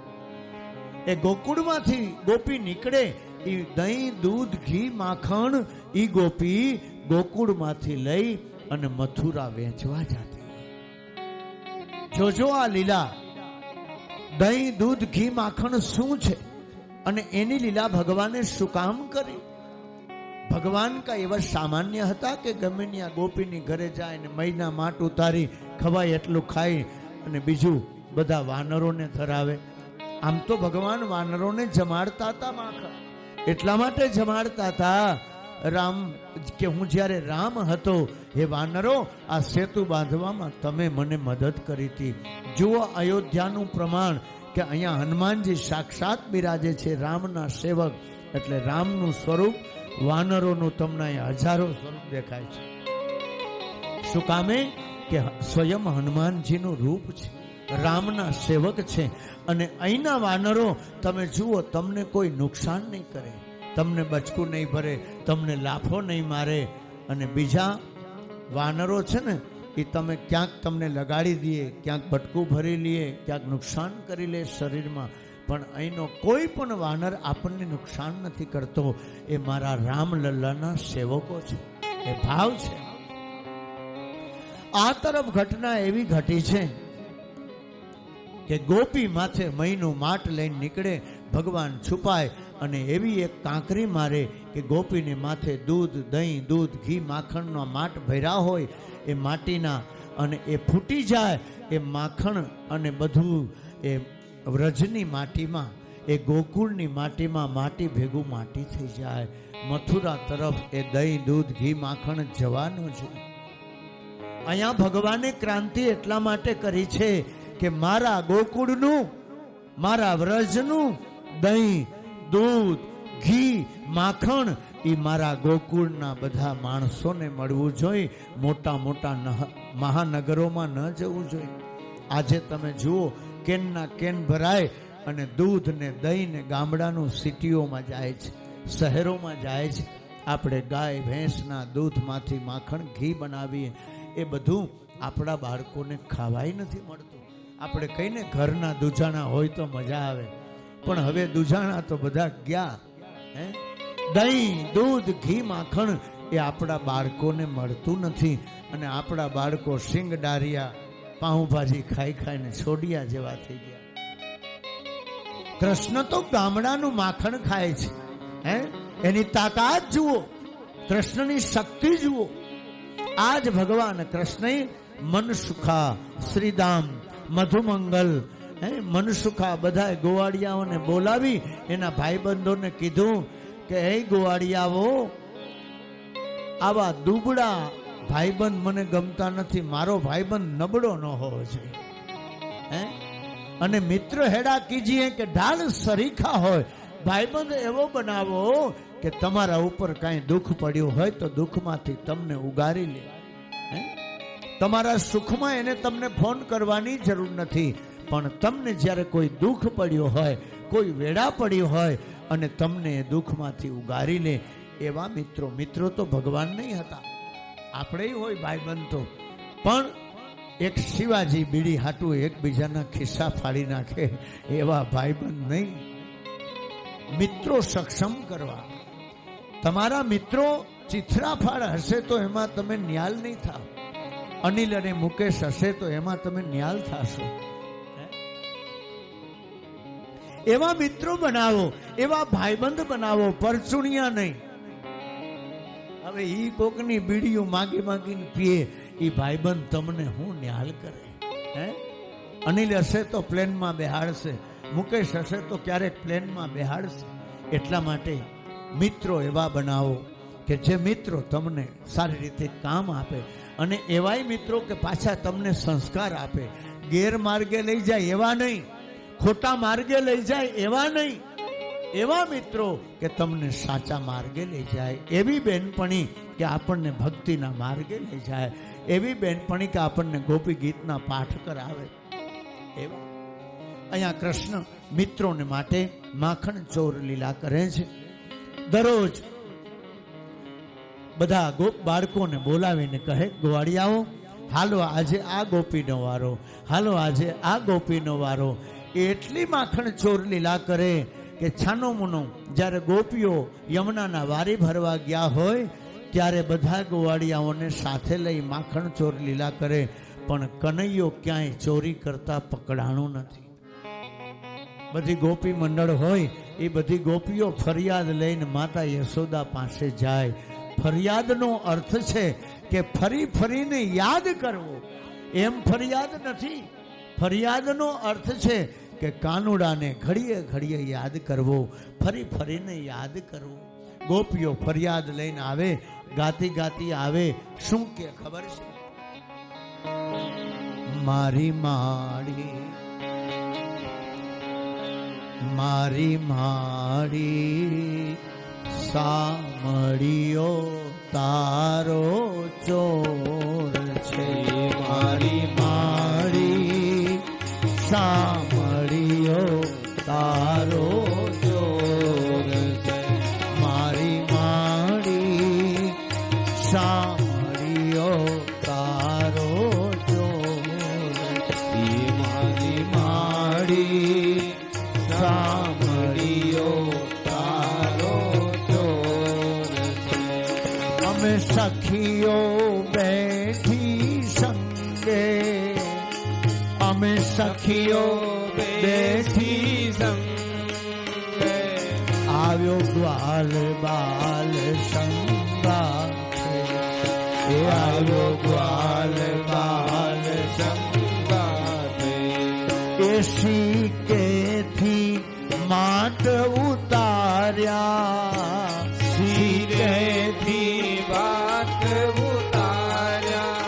[SPEAKER 1] એ ગોકુળમાંથી ગોપી નીકળે, એ દહીં, દૂધ, ઘી, માખણ ઈ ગોપી ગોકુળમાંથી લઈ અને મથુરા વેચવા જતી. જોજો આ લીલા, દહીં દૂધ ઘી માખણ શું છે અને એની લીલા ભગવાને શું કામ કરી? ભગવાન કા એવા સામાન્ય હતા કે ગમે ત્યાં ગોપીની ઘરે જાય ને મહિના માટ ઉતારી ખવાય એટલું ખાય અને બીજું બધા વાનરોને ધરાવે? આમ તો ભગવાન વાનરોને જમાડતા હતા માખણ. એટલા માટે જમાડતા હતા રામ કે હું જ્યારે રામ હતો, હે વાનરો, આ સેતુ બાંધવામાં તમે મને મદદ કરી હતી. જુઓ અયોધ્યાનું પ્રમાણ કે અહીંયા હનુમાનજી સાક્ષાત બિરાજે છે, રામના સેવક. એટલે રામનું સ્વરૂપ વાનરોનું તમને અહીંયા હજારો સ્વરૂપ દેખાય છે. શું કામે? કે સ્વયં હનુમાનજીનું રૂપ છે, રામના સેવક છે. અને અહીંના વાનરો તમે જુઓ, તમને કોઈ નુકસાન નહીં કરે, તમને બચકું નહીં ભરે, તમને લાફો નહીં મારે. અને બીજા વાનરો છે ને, એ તમે ક્યાંક તમને લગાડી દઈએ, ક્યાંક બટકું ભરી લઈએ, ક્યાંક નુકસાન કરી લે શરીરમાં. પણ અહીંનો કોઈ પણ વાનર આપણને નુકસાન નથી કરતો. એ મારા રામલલ્લાના સેવકો છે, એ ભાવ છે. આ તરફ ઘટના એવી ઘટી છે કે ગોપી માથે મહીનું માટ લઈને નીકળે, ભગવાન છુપાય અને એવી એક કાંકરી મારે કે ગોપીને માથે દૂધ દહીં દૂધ ઘી માખણનો માટ ભર્યા હોય એ માટીના, અને એ ફૂટી જાય એ માખણ અને બધું એ વ્રજની માટીમાં, એ ગોકુળની માટીમાં માટી ભેગું માટી થઈ જાય. મથુરા તરફ એ દહીં દૂધ ઘી માખણ જવાનું છે. અહીંયા ભગવાને ક્રાંતિ એટલા માટે કરી છે કે મારા ગોકુળનું, મારા વ્રજનું દહીં દૂધ ઘી માખણ એ મારા ગોકુળના બધા માણસોને મળવું જોઈએ, મોટા મોટા મહાનગરોમાં ન જવું જોઈએ. આજે તમે જુઓ, કેનના કેન ભરાય અને દૂધ ને દહીં ને ગામડાનું સિટીઓમાં જાય છે, શહેરોમાં જાય છે. આપણે ગાય ભેંસના દૂધમાંથી માખણ ઘી બનાવીએ, એ બધું આપણા બાળકોને ખાવાય નથી મળતું. આપણે કહીને ઘરના દૂધાણા હોય તો મજા આવે, પણ હવે દૂધાણા તો બધા ગયા. દહીં દૂધ ઘી માખણ એ આપણા બાળકોને મળતું નથી. અને આપણા બાળકો સિંગ ડારિયા પાઉંભાજી ખાઈ ખાઈને છોડિયા જેવા થઈ ગયા. કૃષ્ણ તો ગામડાનું માખણ ખાય છે. એની તાકાત જુઓ, કૃષ્ણની શક્તિ જુઓ. આજ ભગવાન કૃષ્ણએ મનસુખા, શ્રીદામ, મધુમંગલ, મનસુખા બધા ગોવાળિયાઓને બોલાવી એના ભાઈબંધોને કીધું કે હે ગોવાળિયાઓ, આવા દુબળા ભાઈબંધ મને ગમતા નથી, મારો ભાઈબંધ નબળો ન હોવો જોઈએ. અને મિત્ર હેડા કીજીએ કે ઢાલ સરીખા હોય. ભાઈબંધ એવો બનાવો કે તમારા ઉપર કાંઈ દુઃખ પડ્યું હોય તો દુઃખમાંથી તમને ઉગારી લે. તમારા સુખમાં એને તમને ફોન કરવાની જરૂર નથી, પણ તમને જ્યારે કોઈ દુઃખ પડ્યું હોય, કોઈ વેડા પડ્યું હોય અને તમને એ દુઃખમાંથી ઉગારી લે, એવા મિત્રો. મિત્રો તો ભગવાન નહીં હતા, આપણે હોય ભાઈબંધ તો. પણ એક શિવાજી બીડી હાટું એકબીજાના ખિસ્સા ફાડી નાખે એવા ભાઈબંધ નહીં. મિત્રો સક્ષમ કરવા. તમારા મિત્રો ચિથરાફાળ હશે તો એમાં તમે ન્યાલ નહીં થાવ. અનિલ અને મુકેશ હશે તો એમાં તમે ન્યાલ થશો. એવા મિત્રો બનાવો, એવા ભાઈબંધ બનાવો, પરચુણિયા નહીં. હવે ઈ કોકની બીડીઓ માગી માગીને પીએ, ઈ ભાઈબંધ તમને હું ન્યાલ કરે? અનિલ હશે તો પ્લેનમાં બેહાડશે, મુકેશ હશે તો ક્યારેક પ્લેનમાં બેહાડશે. એટલા માટે મિત્રો એવા બનાવો કે જે મિત્રો તમને સારી રીતે કામ આપે, અને એવાય મિત્રો કે પાછા તમને સંસ્કાર આપે. ગેરમાર્ગે લઈ જાય એવા નહીં, ખોટા માર્ગે લઈ જાય એવા નહીં. એવા મિત્રો કે તમને સાચા માર્ગે લઈ જાય. એવી બેનપણી કે આપણને ભક્તિના માર્ગે લઈ જાય. એવી બેનપણી કે આપણને ગોપી ગીતના પાઠ કરાવે. એવા અહીંયા કૃષ્ણ મિત્રોને માટે માખણ ચોર લીલા કરે છે. દરરોજ બધા બાળકોને બોલાવીને કહે, ગોવાળિયાઓ, હાલો આજે આ ગોપીનો વારો, હાલો આજે આ ગોપીનો વારો. એટલી માખણ ચોર લીલા કરે કે છાનો મુનો જ્યારે ગોપીઓ યમુનાના વારી ભરવા ગયા હોય ત્યારે બધા ગોવાળિયાઓને સાથે લઈ માખણ ચોર લીલા કરે, પણ કનૈયો ક્યાંય ચોરી કરતા પકડાણો નથી. બધી ગોપી મંડળ હોય એ બધી ગોપીઓ ફરિયાદ લઈને માતા યશોદા પાસે જાય. ફરિયાદનો અર્થ છે કે ફરી ફરીને યાદ કરવો, એમ ફરિયાદ નથી. ફરિયાદનો અર્થ છે કે કાનુડાને ઘડીએ ઘડીએ યાદ કરવો, ફરી ફરીને યાદ કરવો. ગોપીઓ ફરિયાદ લઈને આવે, ગાતી ગાતી આવે. શું કે ખબર છે? મારી માડી મારી માડી સામળિયો તારો ચોર છે. મારી માડી સામળિયો તારો ચોર છે. મારી માડી સામળિયો તારો ચોર. મારી માડી સામળિયો તારો ચોર છે. અમે સખીઓ બેઠી સંગે, અમે સખીઓ બેઠી સંગે, આવ્યો ગ્વાલ બાલ સંગાથે. એ આવ્યો ગ્વાલ બાલ સંગાથે. એ શીકેથી માટ ઉતાર્યા, શીકેથી માટ ઉતાર્યા.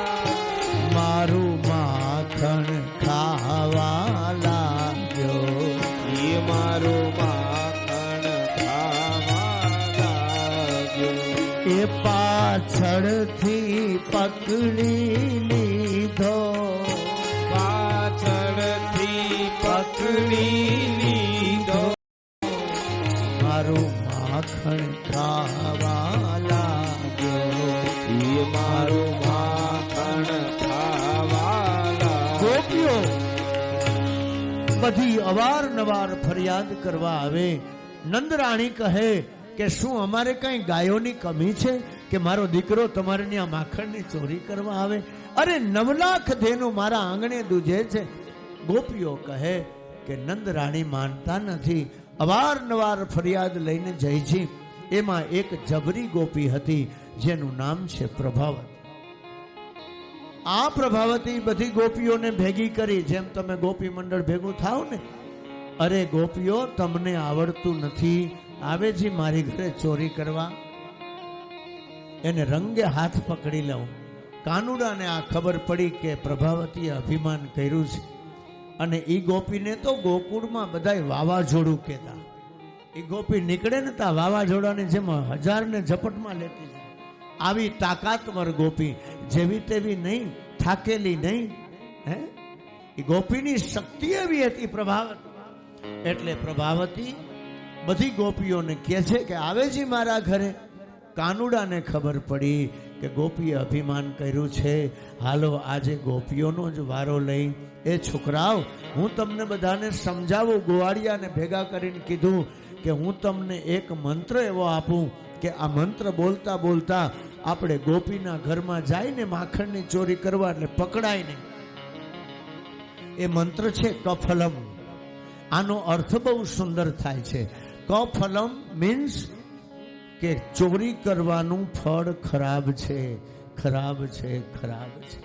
[SPEAKER 1] મારું માખણ ખાવા લાગ્યો, એ મારું માખણ ખાવા લાગ્યો. એ પાછળથી પકડી લીધો, પાછળથી પકડી લીધો. મારું માખણ ખાવા લાગ્યો, એ મારું માખણ ખાવા લાગ્યો. ગોપીઓ બધી અવારનવાર ફરિયાદ કરવા આવે. નંદરાણી કહે કે શું અમારે કઈ ગાયોની કમી છે કે મારો દીકરો તમારે ત્યાં માખણની ચોરી કરવા આવે? અરે 9 લાખ ધેનું મારા આંગણે દૂજે છે. ગોપીઓ કહે કે નંદરાણી માનતા નથી. અવારનવાર ફરિયાદ લઈને જાય છે. એમાં એક જબરી ગોપી હતી જેનું નામ છે પ્રભાવતી. આ પ્રભાવતી બધી ગોપીઓને ભેગી કરી, જેમ તમે ગોપી મંડળ ભેગું થાવ ને. અરે ગોપીઓ, તમને આવડતું નથી, આવે છે મારી ઘરે ચોરી કરવા, એને રંગે હાથ પકડી લઉં. કાનુડાને આ ખબર પડી કે પ્રભાવતીએ અભિમાન કર્યું છે. અને એ ગોપીને તો ગોકુળમાં બધાય વાવાઝોડું કહેતા. એ ગોપી નીકળે ને તા વાવાઝોડાને જેમ 1000ને ઝપટમાં લેતી જાય. આવી તાકાતવર ગોપી, જેવી તેવી નહીં, થાકેલી નહીં. હે, એ ગોપીની શક્તિ એવી હતી પ્રભાવતી. એટલે પ્રભાવતી બધી ગોપીઓને કહે છે કે આવે છે મારા ઘરે. કાનુડાને ખબર પડી કે ગોપીએ અભિમાન કર્યું છે. હાલો આજે ગોપીઓનો જ વારો લઈ. એ છોકરાઓ, હું તમને બધાને સમજાવું. ગોવાળિયાને ભેગા કરીને કીધું કે હું તમને એક મંત્ર એવો આપું કે આ મંત્ર બોલતા બોલતા આપણે ગોપીના ઘરમાં જઈને માખણની ચોરી કરવા, એટલે પકડાય નહીં. એ મંત્ર છે કફલમ. આનો અર્થ બહુ સુંદર થાય છે. કફલમ મીન્સ કે ચોરી કરવાનું ફળ ખરાબ છે, ખરાબ છે, ખરાબ છે.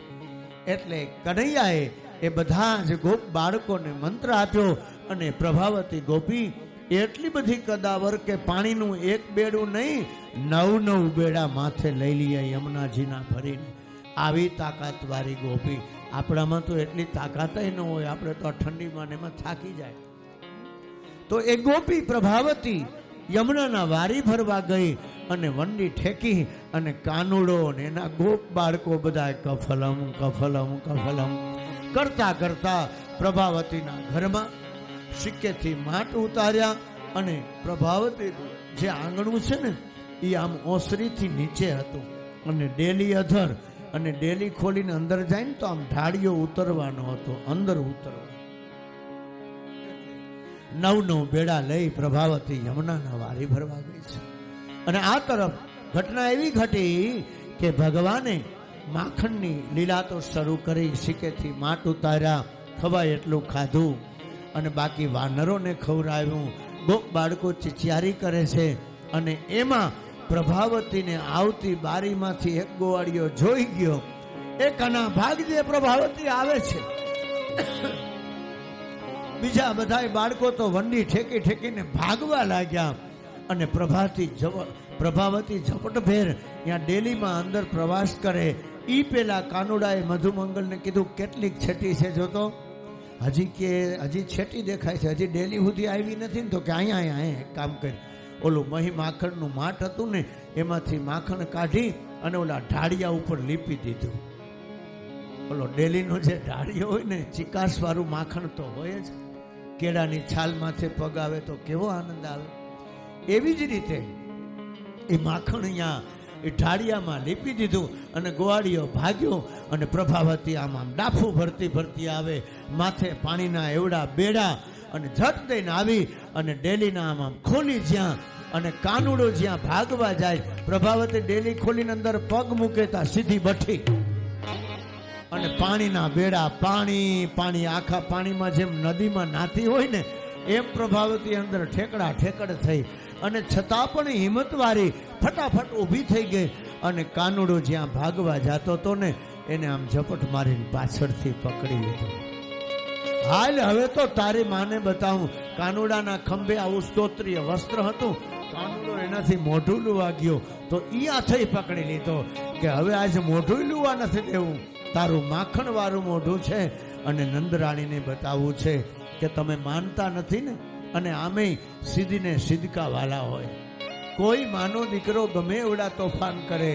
[SPEAKER 1] એટલે કનૈયાએ એ બધા જ ગોપ બાળકોને મંત્ર આપ્યો. અને પ્રભાવતી ગોપી એટલી બધી કદાવર કે પાણીનું એક બેડું નહીં, 9 બેડા માથે લઈ લઈએ યમુનાજીના ભરીને. આવી તાકાતવાળી ગોપી. આપણામાં તો એટલી તાકાત ન હોય, આપણે તો ઠંડીમાં એમાં થાકી જાય. તો એ ગોપી પ્રભાવતી યમુનાના વારી ભરવા ગઈ અને વંડી ઠેકી. અને કાનુડો ને એના ગોપ બાળકો બધા કફલમ કફલમ કફલમ કરતા કરતા પ્રભાવતીના ઘરમાં સિક્કેથી માટ ઉતાર્યા. અને પ્રભાવતી જે આંગણું છે ને એ આમ ઓસરીથી નીચે હતું, અને ડેલી અધર, અને ડેલી ખોલીને અંદર જાય ને તો આમ ઢાળીઓ ઉતરવાનો હતો, અંદર ઉતરવાનો. 9 બેડા લઈ પ્રભાવતી યમુનાના વારી ભરવા ગઈ છે. અને આ તરફ ઘટના એવી ઘટી કે ભગવાને માખણની લીલા તો શરૂ કરી, શીકેથી માટ ઉતાર્યા, ખવાય એટલું ખાધું અને બાકી વાનરોને ખવડાવ્યું. ગોપ બાળકો ચિચિયારી કરે છે અને એમાં પ્રભાવતીને આવતી બારીમાંથી એક ગોવાળિયો જોઈ ગયો. એક આના ભાગજે, પ્રભાવતી આવે છે. બીજા બધા બાળકો તો વંડી ઠેકી ઠેકીને ભાગવા લાગ્યા અને પ્રભાવતી ઝપટભેર ત્યાં ડેલીમાં અંદર પ્રવાસ કરે. ઈ પેલા કાનુડાએ મધુમંગલને કીધું કેટલીક છેટી છે જોતો, હજી છેટી દેખાય છે, હજી ડેલી સુધી આવી નથી ને. તો કે અહીંયા કામ કરી, ઓલું મહી માખણનું માટ હતું ને એમાંથી માખણ કાઢી અને ઓલા ઢાળિયા ઉપર લીપી દીધું. ઓલો ડેલીનો જે ઢાળિયો હોય ને, ચિકાસ વાળું માખણ તો હોય જ. કેળાની છાલ માથે પગ આવે તો કેવો આનંદ આવે. એવી જ રીતે એ માખણ અહીંયા એ ઢાળિયામાં લીપી દીધું અને ગોવાળિયો ભાગ્યો અને પ્રભાવતી આમ ડાફું ભરતી આવે, માથે પાણીના એવડા બેડા અને ઝટ દઈને આવી અને ડેલીના આમ ખોલી જ્યાં અને કાનુડો જ્યાં ભાગવા જાય, પ્રભાવતી ડેલી ખોલીને અંદર પગ મૂકે તા સીધી બઠી અને પાણીના બેડા, પાણી આખા પાણીમાં જેમ નદીમાં નાતી હોય ને એમ પ્રભાવતી અંદર ઠેકડ થઈ અને છતાં પણ હિંમતવાળી ફટાફટ ઊભી થઈ ગઈ અને કાનુડો જ્યાં ભાગવા જતો હતો ને એને આમ ઝપટ મારીને પાછળથી પકડી લીધો. હાલ હવે તો તારી માને બતાવું. કાનુડાના ખંભે આવું સ્તોત્રીય વસ્ત્ર હતું, કાનુડો એનાથી મોઢું લુવા ગયો તો ઈ હાથે પકડી લીધો કે હવે આજે મોઢું લુવા નથી દેવું, તારું માખણ વાળું મોઢું છે અને નંદરાણીને બતાવવું છે કે તમે માનતા નથી ને. અને આમે સીધીને સિદકા વાલા હોય. કોઈ માનો દીકરો ગમે એવડા તોફાન કરે,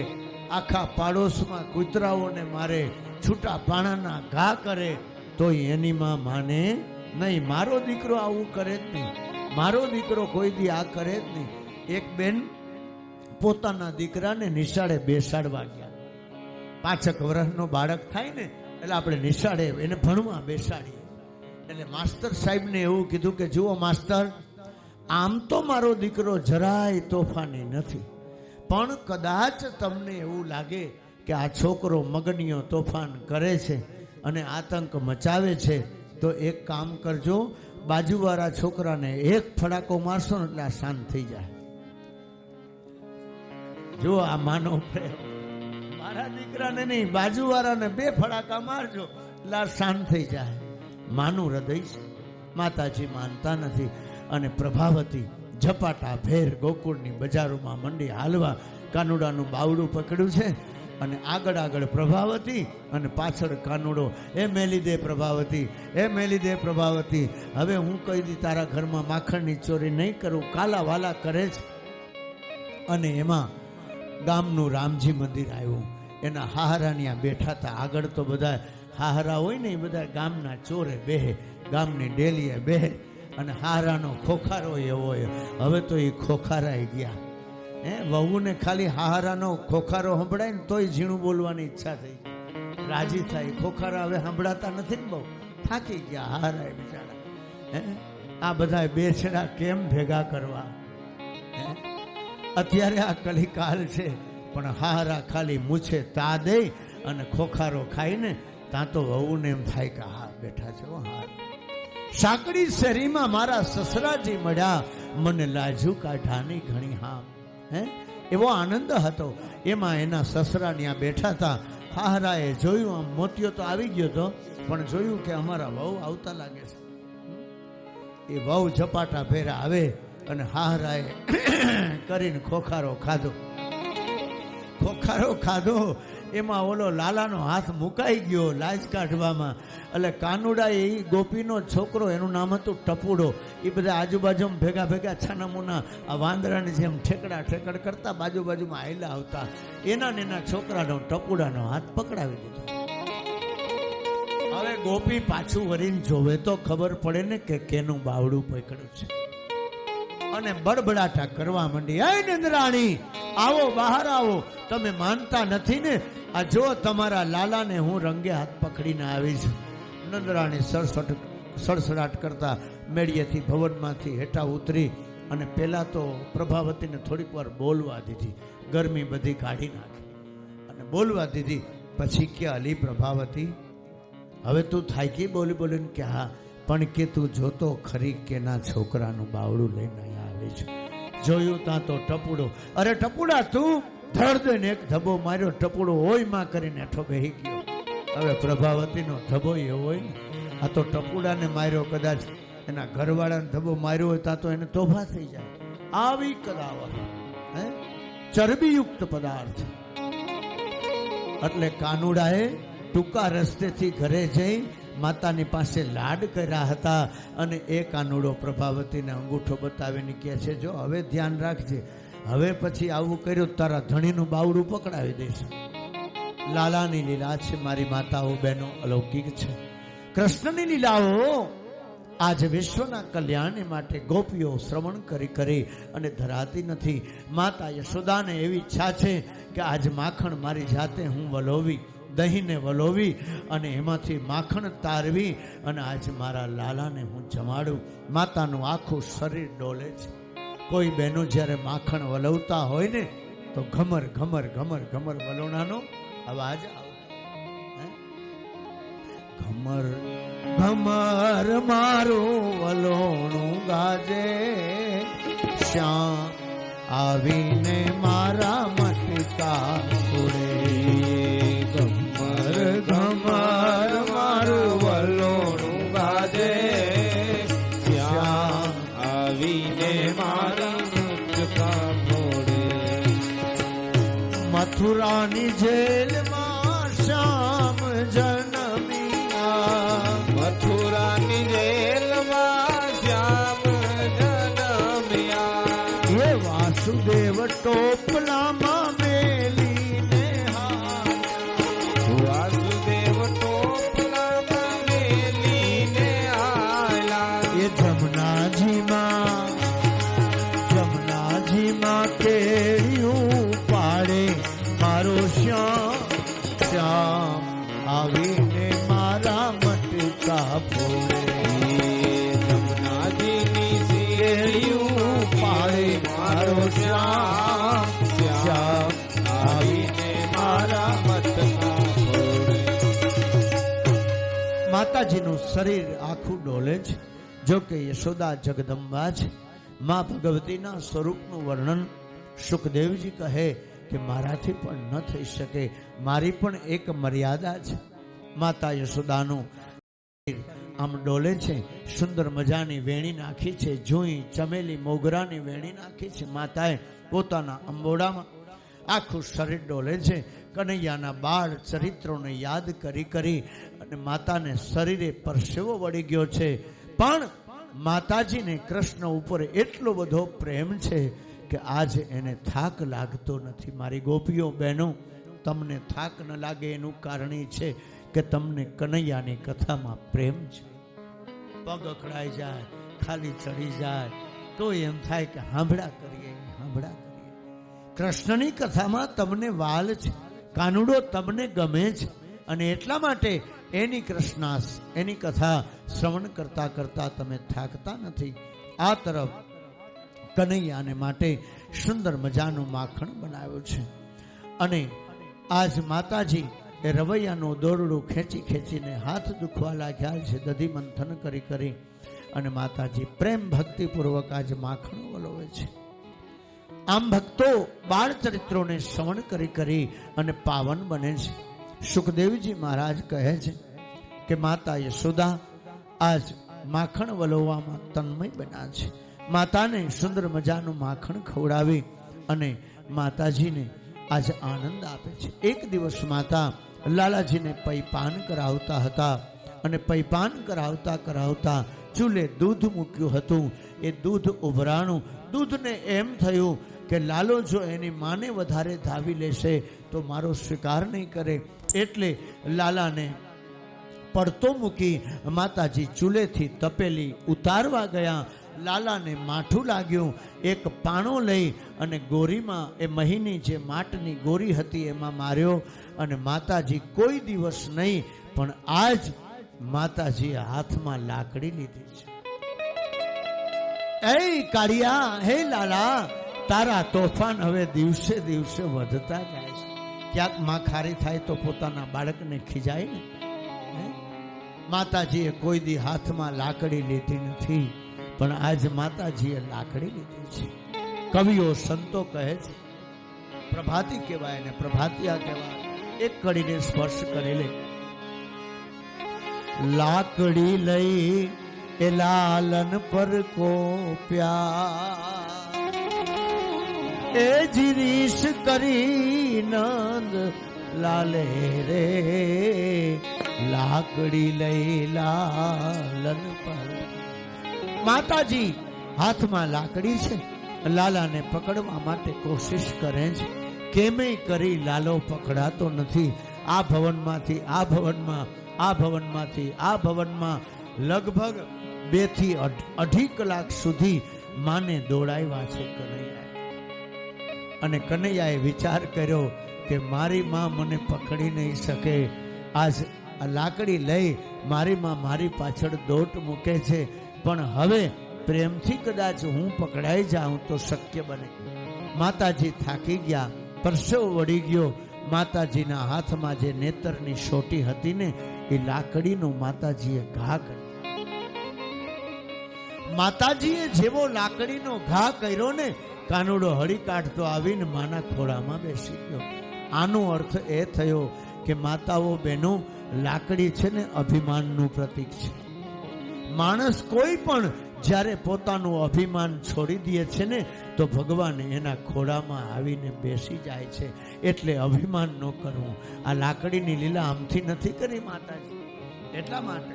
[SPEAKER 1] આખા પાડોશમાં કૂતરાઓને મારે, છૂટા પાણાના ઘા કરે, તો એની માં માને નહીં. મારો દીકરો આવું કરે જ નહીં, મારો દીકરો કોઈ દી આ કરે જ નહીં. એક બેન પોતાના દીકરાને નિશાળે બેસાડવા ગયા. 5 વર્ષનો બાળક થાય ને એટલે આપણે નિશાળે એને ભણવા બેસાડીએ. એટલે માસ્તર સાહેબને એવું કીધું કે જુઓ માસ્તર, આમ તો મારો દીકરો જરાય તોફાની નથી, પણ કદાચ તમને એવું લાગે કે આ છોકરો મગનીયો તોફાન કરે છે અને આતંક મચાવે છે તો એક કામ કરજો, બાજુવાળા છોકરાને એક ફડાકો મારશો ને એટલે આ શાંત થઈ જાય. જો આ માનો પ્રેમ, મારા દીકરાને નહીં બાજુવાળાને 2 ફડાકા મારજો એટલે આ શાંત થઈ જાય. માનું હૃદય છે, માતાજી માનતા નથી. અને પ્રભાવતી ઝપાટા ભેર ગોકુળની બજારોમાં મંડી હાલવા. કાનુડાનું બાવડું પકડ્યું છે અને આગળ પ્રભાવતી અને પાછળ કાનુડો. એ મેલી દે પ્રભાવતી, એ મેલી દે પ્રભાવતી, હવે હું કહી દી તારા ઘરમાં માખણની ચોરી નહીં કરું, કાલા વાલા કરે છે. અને એમાં ગામનું રામજી મંદિર આવ્યું. એના હાહરાની બેઠા હતા. આગળ તો બધા હાહરા હોય ને એ બધા ગામના ચોરે બેહે, ગામની ડેલીએ બેહે અને હાહરાનો ખોખારો એવો હોય. હવે તો એ ખોખારાઈ ગયા. વહુને ખાલી હાહરાનો ખોખારો સંભળાય ને તોય ઝીણું બોલવાની ઈચ્છા થઈ ગઈ, રાજી થાય. ખોખારા હવે સંભળાતા નથી ને, બહુ થાકી ગયા હાહરાએ બિચારા. આ બધા બેછડા કેમ ભેગા કરવા? અત્યારે આ કલિકાલ છે, પણ હાહરા ખાલી મૂછે તા દે અને ખોખારો ખાઈને ત્યાં તો વહુને એમ થાય કે હા બેઠા છે. હા, સાંકડી શેરીમાં મારા સસરાજી મળ્યા, મને લાજુ કાઢાની ઘણી હામ. એવો આનંદ હતો. એમાં એના સસરા ત્યાં બેઠા હતા. હાહરાએ જોયું, આમ મોતિયો તો આવી ગયો હતો, પણ જોયું કે અમારા વહુ આવતા લાગે છે. એ વહુ ઝપાટા ભેરા આવે અને હાહરાએ કરીને ખોખારો ખાધો. એમાં ઓલો લાલાનો હાથ મુકાઈ ગયો લાજ કાઢવામાં. એટલે કાનુડા એ ગોપીનો છોકરો, એનું નામ હતું ટપુડો. એ બધા આજુબાજુમાં ભેગા છાનામુના આ વાંદરાની જેમ ઠેકડ કરતા બાજુમાં હાયલા આવતા. એના છોકરાનો ટપુડાનો હાથ પકડાવી દીધો. હવે ગોપી પાછું વળીને જોવે તો ખબર પડે ને કે કેનું બાવડું પકડ્યું છે. અને બડબડાટા કરવા માંડી, હે નંદરાણી આવો, બહાર આવો, તમે માનતા નથી ને? આ જો તમારા લાલાને હું રંગે હાથ પકડીને આવી છું. નંદરાણી સડસડાટ કરતા મેળિયેથી ભવનમાંથી હેઠા ઉતરી અને પહેલાં તો પ્રભાવતીને થોડીક વાર બોલવા દીધી, ગરમી બધી કાઢી નાખી અને બોલવા દીધી. પછી કે અલી પ્રભાવતી, હવે તું થાકી બોલી બોલીને કે હા, પણ કે તું જોતો ખરી કે ના છોકરાનું બાવડું લઈને અહીંયા આવી છે. જોયું ત્યાં તો ટપુડો, અરે ટપુડા તું ધડ દઈને એક ધબ્બો માર્યો, ટપુડો હોય માં કરીને હેઠો બેહી ગયો. હવે પ્રભાવતીનો ધબ્બો એવો હોય ને, આ તો ટપુડાને માર્યો, કદાચ એના ઘરવાળાને ધબ્બો માર્યો હોય ત્યાં તો એને તોફા થઈ જાય. આવી કદાવત, હે, ચરબીયુક્ત પદાર્થ. એટલે કાનુડાએ ટૂંકા રસ્તેથી ઘરે જઈ માતાની પાસે લાડ કર્યા હતા. અને એ કાનુડો પ્રભાવતીને અંગૂઠો બતાવીને કહે છે, જો હવે ધ્યાન રાખજે, હવે પછી આવું કર્યું તારા ધણીનું બાવડું પકડાવી દઈશ. લાલાની લીલા છે મારી માતાઓ બહેનો, અલૌકિક છે. કૃષ્ણની લીલાઓ આજ વિશ્વના કલ્યાણ માટે ગોપીઓ શ્રવણ કરી કરી અને ધરાતી નથી. માતા યશોદાને એવી ઈચ્છા છે કે આજ માખણ મારી જાતે હું વલોવી, દહીંને વલોવી અને એમાંથી માખણ તારવી અને આજ મારા લાલાને હું જમાડું. માતાનું આખું શરીર ડોલે છે. કોઈ બહેનો જ્યારે માખણ વલવતા હોય ને તો ઘમર ઘમર ઘમર ઘમર વલોણાનો અવાજ આવતો. ઘમર ઘમર મારું વલોણું ગાજે, શ્યામ આવીને મારા મટકા ઉડે. ઘમર ઘમર મારું વલોણું ગાજે, શ્યામ
[SPEAKER 2] આવીને મારા મટકા ફોડે.
[SPEAKER 1] મથુરાની જેલમાં શ્યામ જન્મ્યા,
[SPEAKER 2] મથુરાની જેલમાં શ્યામ જન્મ્યા.
[SPEAKER 1] હે વાસુદેવ ટોપલામાં મેલીને હાલ્યા,
[SPEAKER 2] વાસુદેવ ટોપલામાં મેલીને આયા.
[SPEAKER 1] એ જમનાજીમાં કેળિયું પાડે મારો શ્યામ, શ્યામ આવીને મારા મટકા ફોડે.
[SPEAKER 2] જમનાજીની શેરડીયું પાડે મારો શ્યામ, શ્યામ આવીને મારા મટકા ફોડે.
[SPEAKER 1] માતાજીનું શરીર આખું ડોલે છે. જો કે યશોદા જગદંબા છે. મા ભગવતીના સ્વરૂપનું વર્ણન સુખદેવજી કહે કે મારાથી પણ ન થઈ શકે, મારી પણ એક મર્યાદા છે. માતા યશોદાનું આમ ડોલે છે. સુંદર મજાની વેણી નાખી છે, જુઈ ચમેલી મોગરાની વેણી નાખી છે. માતાએ પોતાના અંબોડામાં આખું શરીર ડોલે છે. કનૈયાના બાળ ચરિત્રોને યાદ કરી કરી અને માતાને શરીરે પરસેવો વળી ગયો છે. પણ માતાજીને કૃષ્ણ ઉપર એટલો બધો પ્રેમ છે કે આજે એને થાક લાગતો નથી. મારી ગોપીઓ બહેનો, તમને થાક ન લાગે એનું કારણ એ છે કે તમને કનૈયાની કથામાં પ્રેમ છે. પગ અકળાઈ જાય, ખાલી ચડી જાય તો એમ થાય કે હાંભળા કરીએ, હાંભળા કરીએ. કૃષ્ણની કથામાં તમને વાલ છે, કાનુડો તમને ગમે છે અને એટલા માટે એની કથા શ્રવણ કરતા કરતા તમે થાકતા નથી. આ તરફ કનૈયાને માટે સુંદર મજાનું માખણ બનાવ્યું છે. અને આજ માતાજી એ રવૈયાનું દોરડું ખેંચી ખેંચીને હાથ દુખવા લાગ્યા છે, દધી મંથન કરી કરી. અને માતાજી પ્રેમ ભક્તિપૂર્વક આજ માખણ વલોવે છે. આમ ભક્તો બાળ ચરિત્રોને શ્રવણ કરી કરી અને પાવન બને છે. સુખદેવજી મહારાજ કહે છે કે માતા યશોદા આજ માખણ વલોવામાં તન્મય બન્યા છે. માતાને સુંદર મજાનું માખણ ખવડાવી અને માતાજીને આજ આનંદ આપે છે. એક દિવસ માતા લાલાજીને પૈપાન કરાવતા હતા અને પૈપાન કરાવતા કરાવતા ચૂલે દૂધ મૂક્યું હતું. એ દૂધ ઉભરાણું. દૂધને એમ થયું કે લાલો જો એની માને વધારે ધાવી લેશે તો મારો સ્વીકાર નહીં કરે. એટલે લાલાને પડતો મૂકી માતાજી ચૂલેથી તપેલી ઉતારવા ગયા. લાલાને માઠું લાગ્યું. એક પાણો લઈ અને ગોરીમાં, એ મહીની જે માટની ગોરી હતી એમાં માર્યો. અને માતાજી કોઈ દિવસ નહીં પણ આજ માતાજીએ હાથમાં લાકડી લીધી છે. એ કાળિયા, હે લાલા, તારા તોફાન હવે દિવસે દિવસે વધતા જાય છે. ક્યાંક માં ખારી થાય તો પોતાના બાળકને ખીજાય ને. માતાજીએ કોઈ દી હાથમાં લાકડી લીધી નથી, પણ આજ માતાજીએ લાકડી લીધી છે. કવિઓ સંતો કહે છે, પ્રભાતી કહેવાય ને પ્રભાતિયા કહેવાય. એક કડીને સ્પર્શ કરી લે. લાકડી લઈ એ લાલન પર કો પ્યાર, એ જીરીશ કરી નંદ લાલે રે. લાકડી લઈ લાલન પર. માતાજી હાથમાં લાકડી છે, લાલાને પકડવા માટે કોશિશ કરે છે. કેમે કરી લાલો પકડાતો નથી. આ ભવનમાંથી આ ભવનમાં, આ ભવનમાંથી આ ભવનમાં લગભગ 2 થી 2.5 કલાક સુધી માને દોડાવ્યા છે કનૈયાએ. અને કનૈયાએ વિચાર કર્યો કે મારી માં મને પકડી નહીં શકે. આજ આ લાકડી લઈ મારી માં મારી પાછળ દોટ મૂકે છે, પણ હવે પ્રેમથી કદાચ હું પકડાઈ જાઉં તો શક્ય બને. માતાજી થાકી ગયા, પરસેવો વળી ગયો. માતાજીના હાથમાં જે નેતરની સોટી હતી ને, એ લાકડીનો માતાજીએ ઘા કર્યો. માતાજીએ જેવો લાકડીનો ઘા કર્યો ને, કાનુડો હળી કાઢતો આવીને માના ખોળામાં બેસી ગયો. આનો અર્થ એ થયો કે માતાઓ બહેનો, લાકડી છે ને અભિમાનનું પ્રતીક છે. માણસ કોઈ પણ જ્યારે પોતાનું અભિમાન છોડી દે છે ને, તો ભગવાન એના ખોળામાં આવીને બેસી જાય છે. એટલે અભિમાન ન કરવું. આ લાકડીની લીલા આમથી નથી કરી માતાજી, એટલા માટે.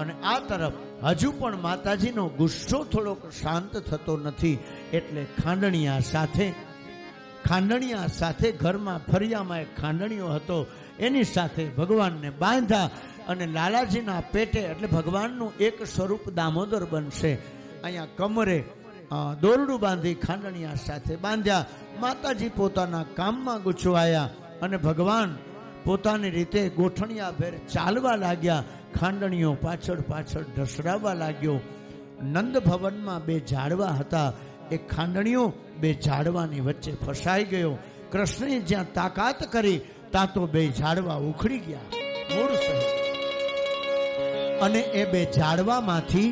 [SPEAKER 1] અને આ તરફ હજુ પણ માતાજીનો ગુસ્સો થોડોક શાંત થતો નથી. એટલે ખાંડણિયા સાથે ઘરમાં ફરિયામાં એક ખાંડણીયો હતો, એની સાથે ભગવાનને બાંધ્યા. અને લાલાજીના પેટે, એટલે ભગવાનનું એક સ્વરૂપ દામોદર બનશે, અહીંયા કમરે દોરડું બાંધી ખાંડણિયા સાથે બાંધ્યા. માતાજી પોતાના કામમાં ગૂંચવાયા અને ભગવાન પોતાની રીતે ગોઠણિયા ભેર ચાલવા લાગ્યા. ખાંડણીઓ પાછળ પાછળ ઢસડાવવા લાગ્યો. નંદ ભવનમાં 2 ઝાડવા હતા. એ ખાંડણીઓ 2 ઝાડવાની વચ્ચે ફસાઈ ગયો. કૃષ્ણએ જ્યાં તાકાત કરી ત્યાં તો 2 ઝાડવા ઉખડી ગયા મૂળ સહિત. અને એ 2 ઝાડવામાંથી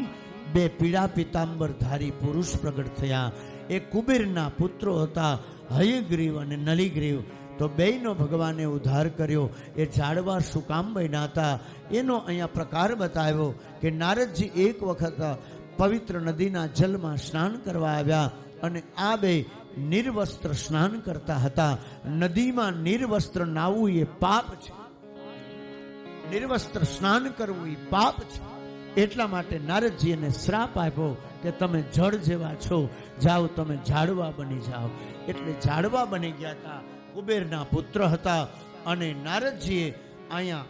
[SPEAKER 1] 2 પીળા પિતાંબરધારી પુરુષ પ્રગટ થયા. એ કુબેરના પુત્રો હતા, હયગ્રીવ અને નલિગ્રીવ. તો બેયનો ભગવાને ઉદ્ધાર કર્યો. એ ઝાડવા શું કામ બન્યા હતા એનો અહીંયા પ્રકાર બતાવ્યો કે નારદજી એક વખત પવિત્ર નદીના જલમાં સ્નાન કરવા આવ્યા અને આ 2 નિર્વસ્ત્ર સ્નાન કરતા હતા. નદીમાં નિર્વસ્ત્ર નાહવું એ પાપ છે, નિર્વસ્ત્ર સ્નાન કરવું એ પાપ છે. એટલા માટે નારદજી એને શ્રાપ આપ્યો કે તમે જળ જેવા છો, જાઓ તમે ઝાડવા બની જાઓ. એટલે ઝાડવા બની ગયા હતા. કુબેરના પુત્ર હતા અને નારદજીએ અહીંયા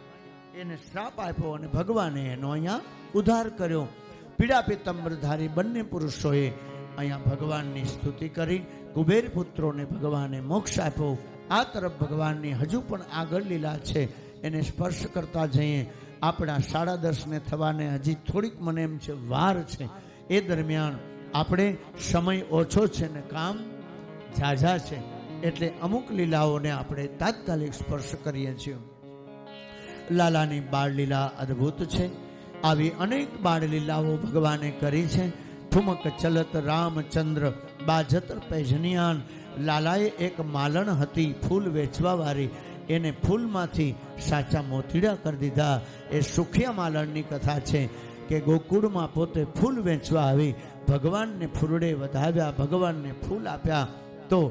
[SPEAKER 1] એને શ્રાપ આપ્યો અને ભગવાને એનો અહીંયા ઉદ્ધાર કર્યો. પીળા પિત્તંબરધારી બંને પુરુષોએ અહીંયા ભગવાનની સ્તુતિ કરી. કુબેર પુત્રોને ભગવાને મોક્ષ આપ્યો. આ તરફ ભગવાનની હજુ પણ આગળ લીલા છે, એને સ્પર્શ કરતા જઈએ. આપણા 10:30 થવાને હજી થોડીક મને એમ છે વાર છે. એ દરમિયાન આપણે સમય ઓછો છે ને કામ ઝાઝા છે, એટલે અમુક લીલાઓને આપણે તાત્કાલિક સ્પર્શ કરીએ છીએ. લાલાની બાળ લીલા અદ્ભુત છે. આવી અનેક બાળ લીલાઓ ભગવાને કરી છે. ઠુમક ચલત રામચંદ્ર બાજત પેજનિયાન. લાલાએ એક માલણ હતી ફૂલ વેચવા વાળી, એને ફૂલમાંથી સાચા મોતીડા કરી દીધા. એ સુખિયા માલણની કથા છે કે ગોકુળમાં પોતે ફૂલ વેચવા આવી, ભગવાનને ફૂલડે વધાવ્યા, ભગવાનને ફૂલ આપ્યા. તો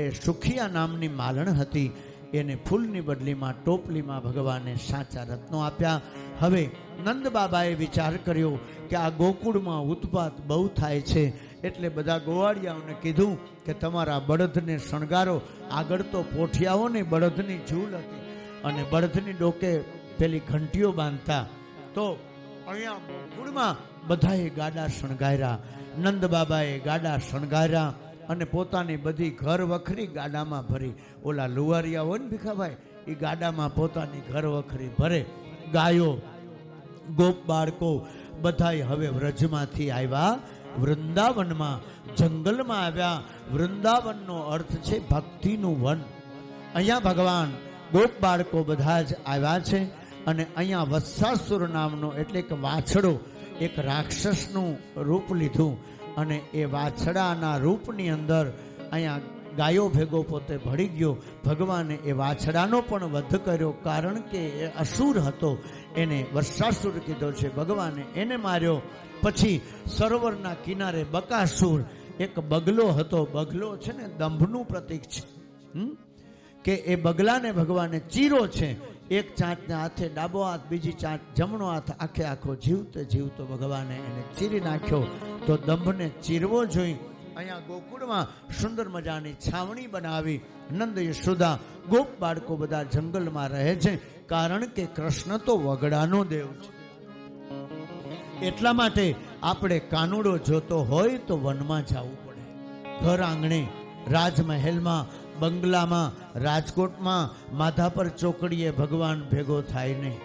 [SPEAKER 1] એ સુખિયા નામની માલણ હતી, એને ફૂલની બદલીમાં ટોપલીમાં ભગવાને સાચા રત્નો આપ્યા. હવે નંદ બાબાએ વિચાર કર્યો કે આ ગોકુળમાં ઉત્પાત બહુ થાય છે, એટલે બધા ગોવાળિયાઓને કીધું કે તમારા બળદને શણગારો. આગળ તો પોઠિયાઓને બળદની ઝૂલ હતી અને બળદની ડોકે પેલી ઘંટીઓ બાંધતા. તો અહીંયા ગોકુળમાં બધાએ ગાડા શણગાર્યા. નંદ બાબાએ ગાડા શણગાર્યા અને પોતાની બધી ઘર વખરી ગાડામાં ભરી. ઓલા લુવારિયા હોય ને ભીખાભાઈ, એ ગાડામાં પોતાની ઘર વખરી ભરે. ગાયો, ગોપ બાળકો બધાય હવે વ્રજમાંથી આવ્યા વૃંદાવનમાં જંગલમાં આવ્યા. વૃંદાવનનો અર્થ છે ભક્તિનું વન. અહીંયા ભગવાન ગોપ બાળકો બધા જ આવ્યા છે અને અહીંયા વત્સાસુર નામનો એટલે કે વાછડો એક રાક્ષસનું રૂપ લીધું અને એ વાછડાના રૂપની અંદર અહીંયા ગાયો ભેગો પોતે ભળી ગયો. ભગવાને એ વાછડાનો પણ વધ કર્યો, કારણ કે એ અસુર હતો, એને વર્ષાસુર કીધો છે. ભગવાને એને માર્યો. પછી સરોવરના કિનારે બકાસુર એક બગલો હતો. બગલો છે ને દંભનું પ્રતીક છે, કે એ બગલાને ભગવાને ચીરો છે. એક ચાંચના હાથે ડાબો હાથ, બીજી ચાંચ જમણો હાથ, આખે આખો જીવતે જીવતો ભગવાને એને ચીરી નાખ્યો. તો દંભને ચીરવો જોઈ અહીંયા ગોકુળમાં સુંદર મજાની છાવણી બનાવી. નંદ યશોદા ગોપ બાળકો બધા જંગલમાં રહે છે, કારણ કે કૃષ્ણ તો વગડાનો દેવ છે. એટલા માટે આપણે કાનુડો જોતો હોય તો વનમાં જવું પડે. ઘર આંગણે, રાજમહેલમાં, બંગલામાં, રાજકોટમાં, માધાપર ચોકડીએ ભગવાન ભેગો થાય નહીં.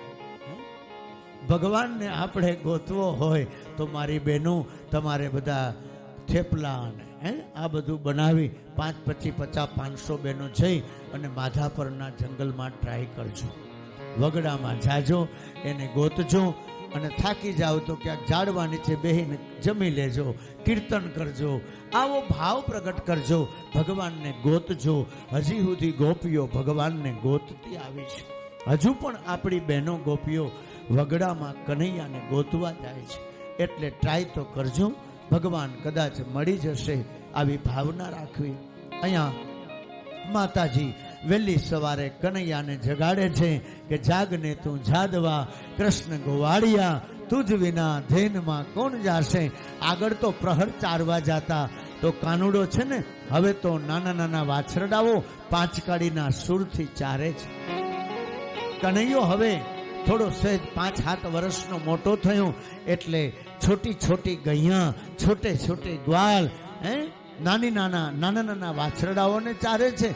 [SPEAKER 1] ભગવાનને આપણે ગોતવો હોય તો મારી બહેનો, તમારે બધા થેપલા અને આ બધું બનાવી 5, 50, 500 બહેનો જઈ અને માધાપરના જંગલમાં ટ્રાય કરજો. વગડામાં જાજો, એને ગોતજો અને થાકી જાઓ તો ક્યાંક ઝાડવા નીચે બેહીને જમી લેજો, કીર્તન કરજો, આવો ભાવ પ્રગટ કરજો, ભગવાનને ગોતજો. હજી સુધી ગોપીઓ ભગવાનને ગોતતી આવી છે. હજુ પણ આપણી બહેનો ગોપીઓ વગડામાં કનૈયાને ગોતવા જાય છે. એટલે ટ્રાય તો કરજો, ભગવાન કદાચ મળી જશે, આવી ભાવના રાખવી. અહીંયા માતાજી વહેલી સવારે કનૈયાને જગાડે છે કે જાગને તું જાદવા, કૃષ્ણ ગોવાળિયા, તુજ વિના ધેનમાં કોણ જાશે. આગળ તો પ્રહર ચારવા જાતા, તો કાનુડો છે ને હવે તો નાના નાના વાછરડાઓ 5 કાળીના સુરથી ચારે છે. કનૈયો હવે થોડો સહેજ 5-7 વર્ષનો મોટો થયો એટલે છોટી છોટી ગૈયા, છોટે છોટે ગ્વાલ, નાની નાના વાછરડાઓને ચારે છે.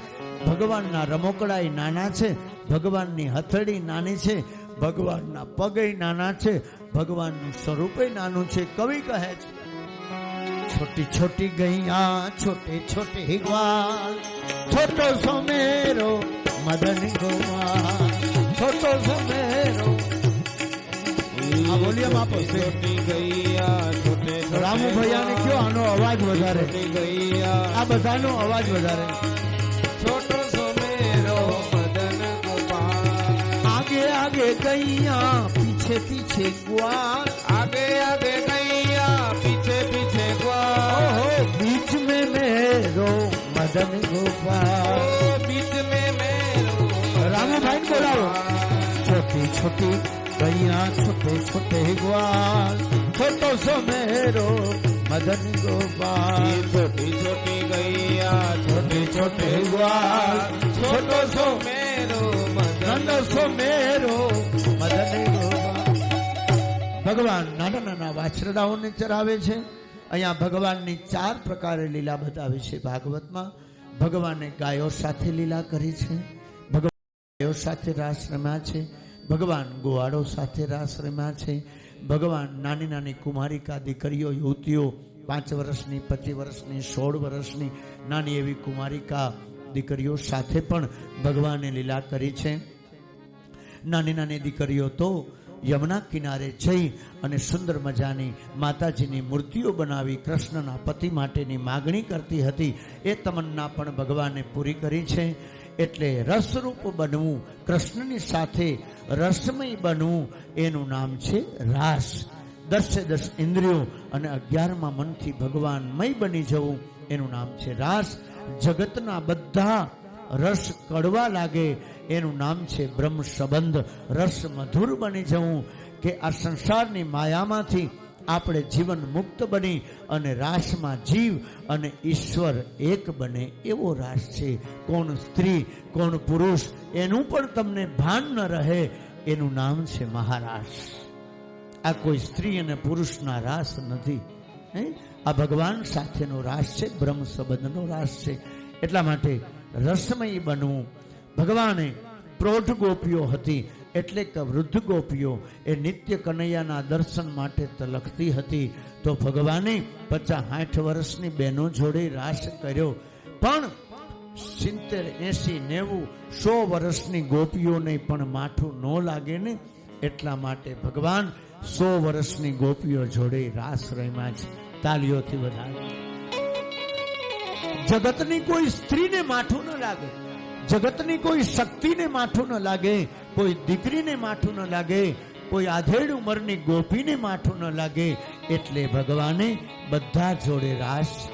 [SPEAKER 1] ભગવાનના રમકડા નાના છે, ભગવાનની હથેળી નાની છે, ભગવાનના પગ નાના છે, ભગવાનનું સ્વરૂપ નાનું છે. કવિ કહે છે, छोटी छोटी गैया छोटे छोटे ग्वाल, छोटो सो मेरो मदन गोपाल, छोटो सो मेरो. આ વોલ્યુમ આપો.
[SPEAKER 2] छोटी गैया छोटे
[SPEAKER 1] રામુ ભૈયાને કયો આનો અવાજ વધારે,
[SPEAKER 2] गैया
[SPEAKER 1] આ બધાનો અવાજ વધારે.
[SPEAKER 2] छोटो सो मेरो मदन गोपाल,
[SPEAKER 1] आगे आगे गैया पीछे पीछे ग्वाल,
[SPEAKER 2] आगे आगे गैया पीछे पीछे ग्वाल,
[SPEAKER 1] बीच में मेरो मदन गोपाल,
[SPEAKER 2] बीच में मेरो.
[SPEAKER 1] रामू भाई बोलाओ. छोटी छोटी गैया छोटे छोटे ग्वाल, छोटो सो मेरो मदन गोपाल,
[SPEAKER 2] छोटी छोटी गैया
[SPEAKER 1] छोटे छोटे ग्वाल,
[SPEAKER 2] छोटो सो मेरो मदन
[SPEAKER 1] सो मेरो मदन गोपाल. ભગવાન નાના નાના વાછરડાઓને ચરાવે છે. અહીંયા ભગવાનની 4 પ્રકારે લીલા બતાવી છે ભાગવતમાં. ભગવાને ગાયો સાથે લીલા કરી છે, ભગવાન ગાયો સાથે રાસ રમ્યા છે, ભગવાન ગોવાળો સાથે રાસ રમ્યા છે, ભગવાન નાની નાની કુમારિકા દીકરીઓ, યુવતીઓ 5 વર્ષની, 25 વર્ષની, 16 વર્ષની નાની એવી કુમારિકા દીકરીઓ સાથે પણ ભગવાને લીલા કરી છે. નાની નાની દીકરીઓ તો યમુના કિનારે જઈ અને સુંદર મજાની માતાજીની મૂર્તિઓ બનાવી કૃષ્ણના પતિ માટેની માગણી કરતી હતી. એ તમન્ના પણ ભગવાને પૂરી કરી છે. એટલે રસરૂપ બનવું, કૃષ્ણની સાથે રસમય બનવું, એનું નામ છે રાસ. 10 ઇન્દ્રિયો અને 11મા મનથી ભગવાનમય બની જવું, એનું નામ છે રાસ. જગતના બધા રસ કડવા લાગે, એનું નામ છે બ્રહ્મ સંબંધ. રસ મધુર બની જવું, કે આ સંસારની માયામાંથી આપણે જીવન મુક્ત બની અને રાસમાં જીવ અને ઈશ્વર એક બને, એવો રાસ છે. કોણ સ્ત્રી કોણ પુરુષ એનું પણ તમને ભાન ન રહે, એનું નામ છે મહારાસ. આ કોઈ સ્ત્રી અને પુરુષના રાસ નથી, આ ભગવાન સાથેનો રાસ છે, બ્રહ્મ સંબંધનો રાસ છે. એટલા માટે રસમય બનવું. ભગવાને પ્રૌઢ ગોપીઓ હતી, એટલે કે વૃદ્ધ ગોપીઓ એ નિત્ય કનૈયાના દર્શન માટે તલખતી હતી. તો ભગવાને 50-60 વર્ષની બહેનો જોડે રાસ કર્યો, પણ 70, 80, 90, 100 વર્ષની ગોપીઓને પણ માઠું ન લાગે ને, એટલા માટે ભગવાન 100 વર્ષની ગોપીઓ જોડે રાસ રમ્યા છે. તાલીઓથી વધારે. જગતની કોઈ સ્ત્રીને માઠું ન લાગે, જગતની કોઈ શક્તિને માઠું ન લાગે, કોઈ દીકરીને માઠું ન લાગે, કોઈ આધેડ ઉંમરની ગોપીને માઠું ન લાગે, એટલે ભગવાને બધા જોડે રાસ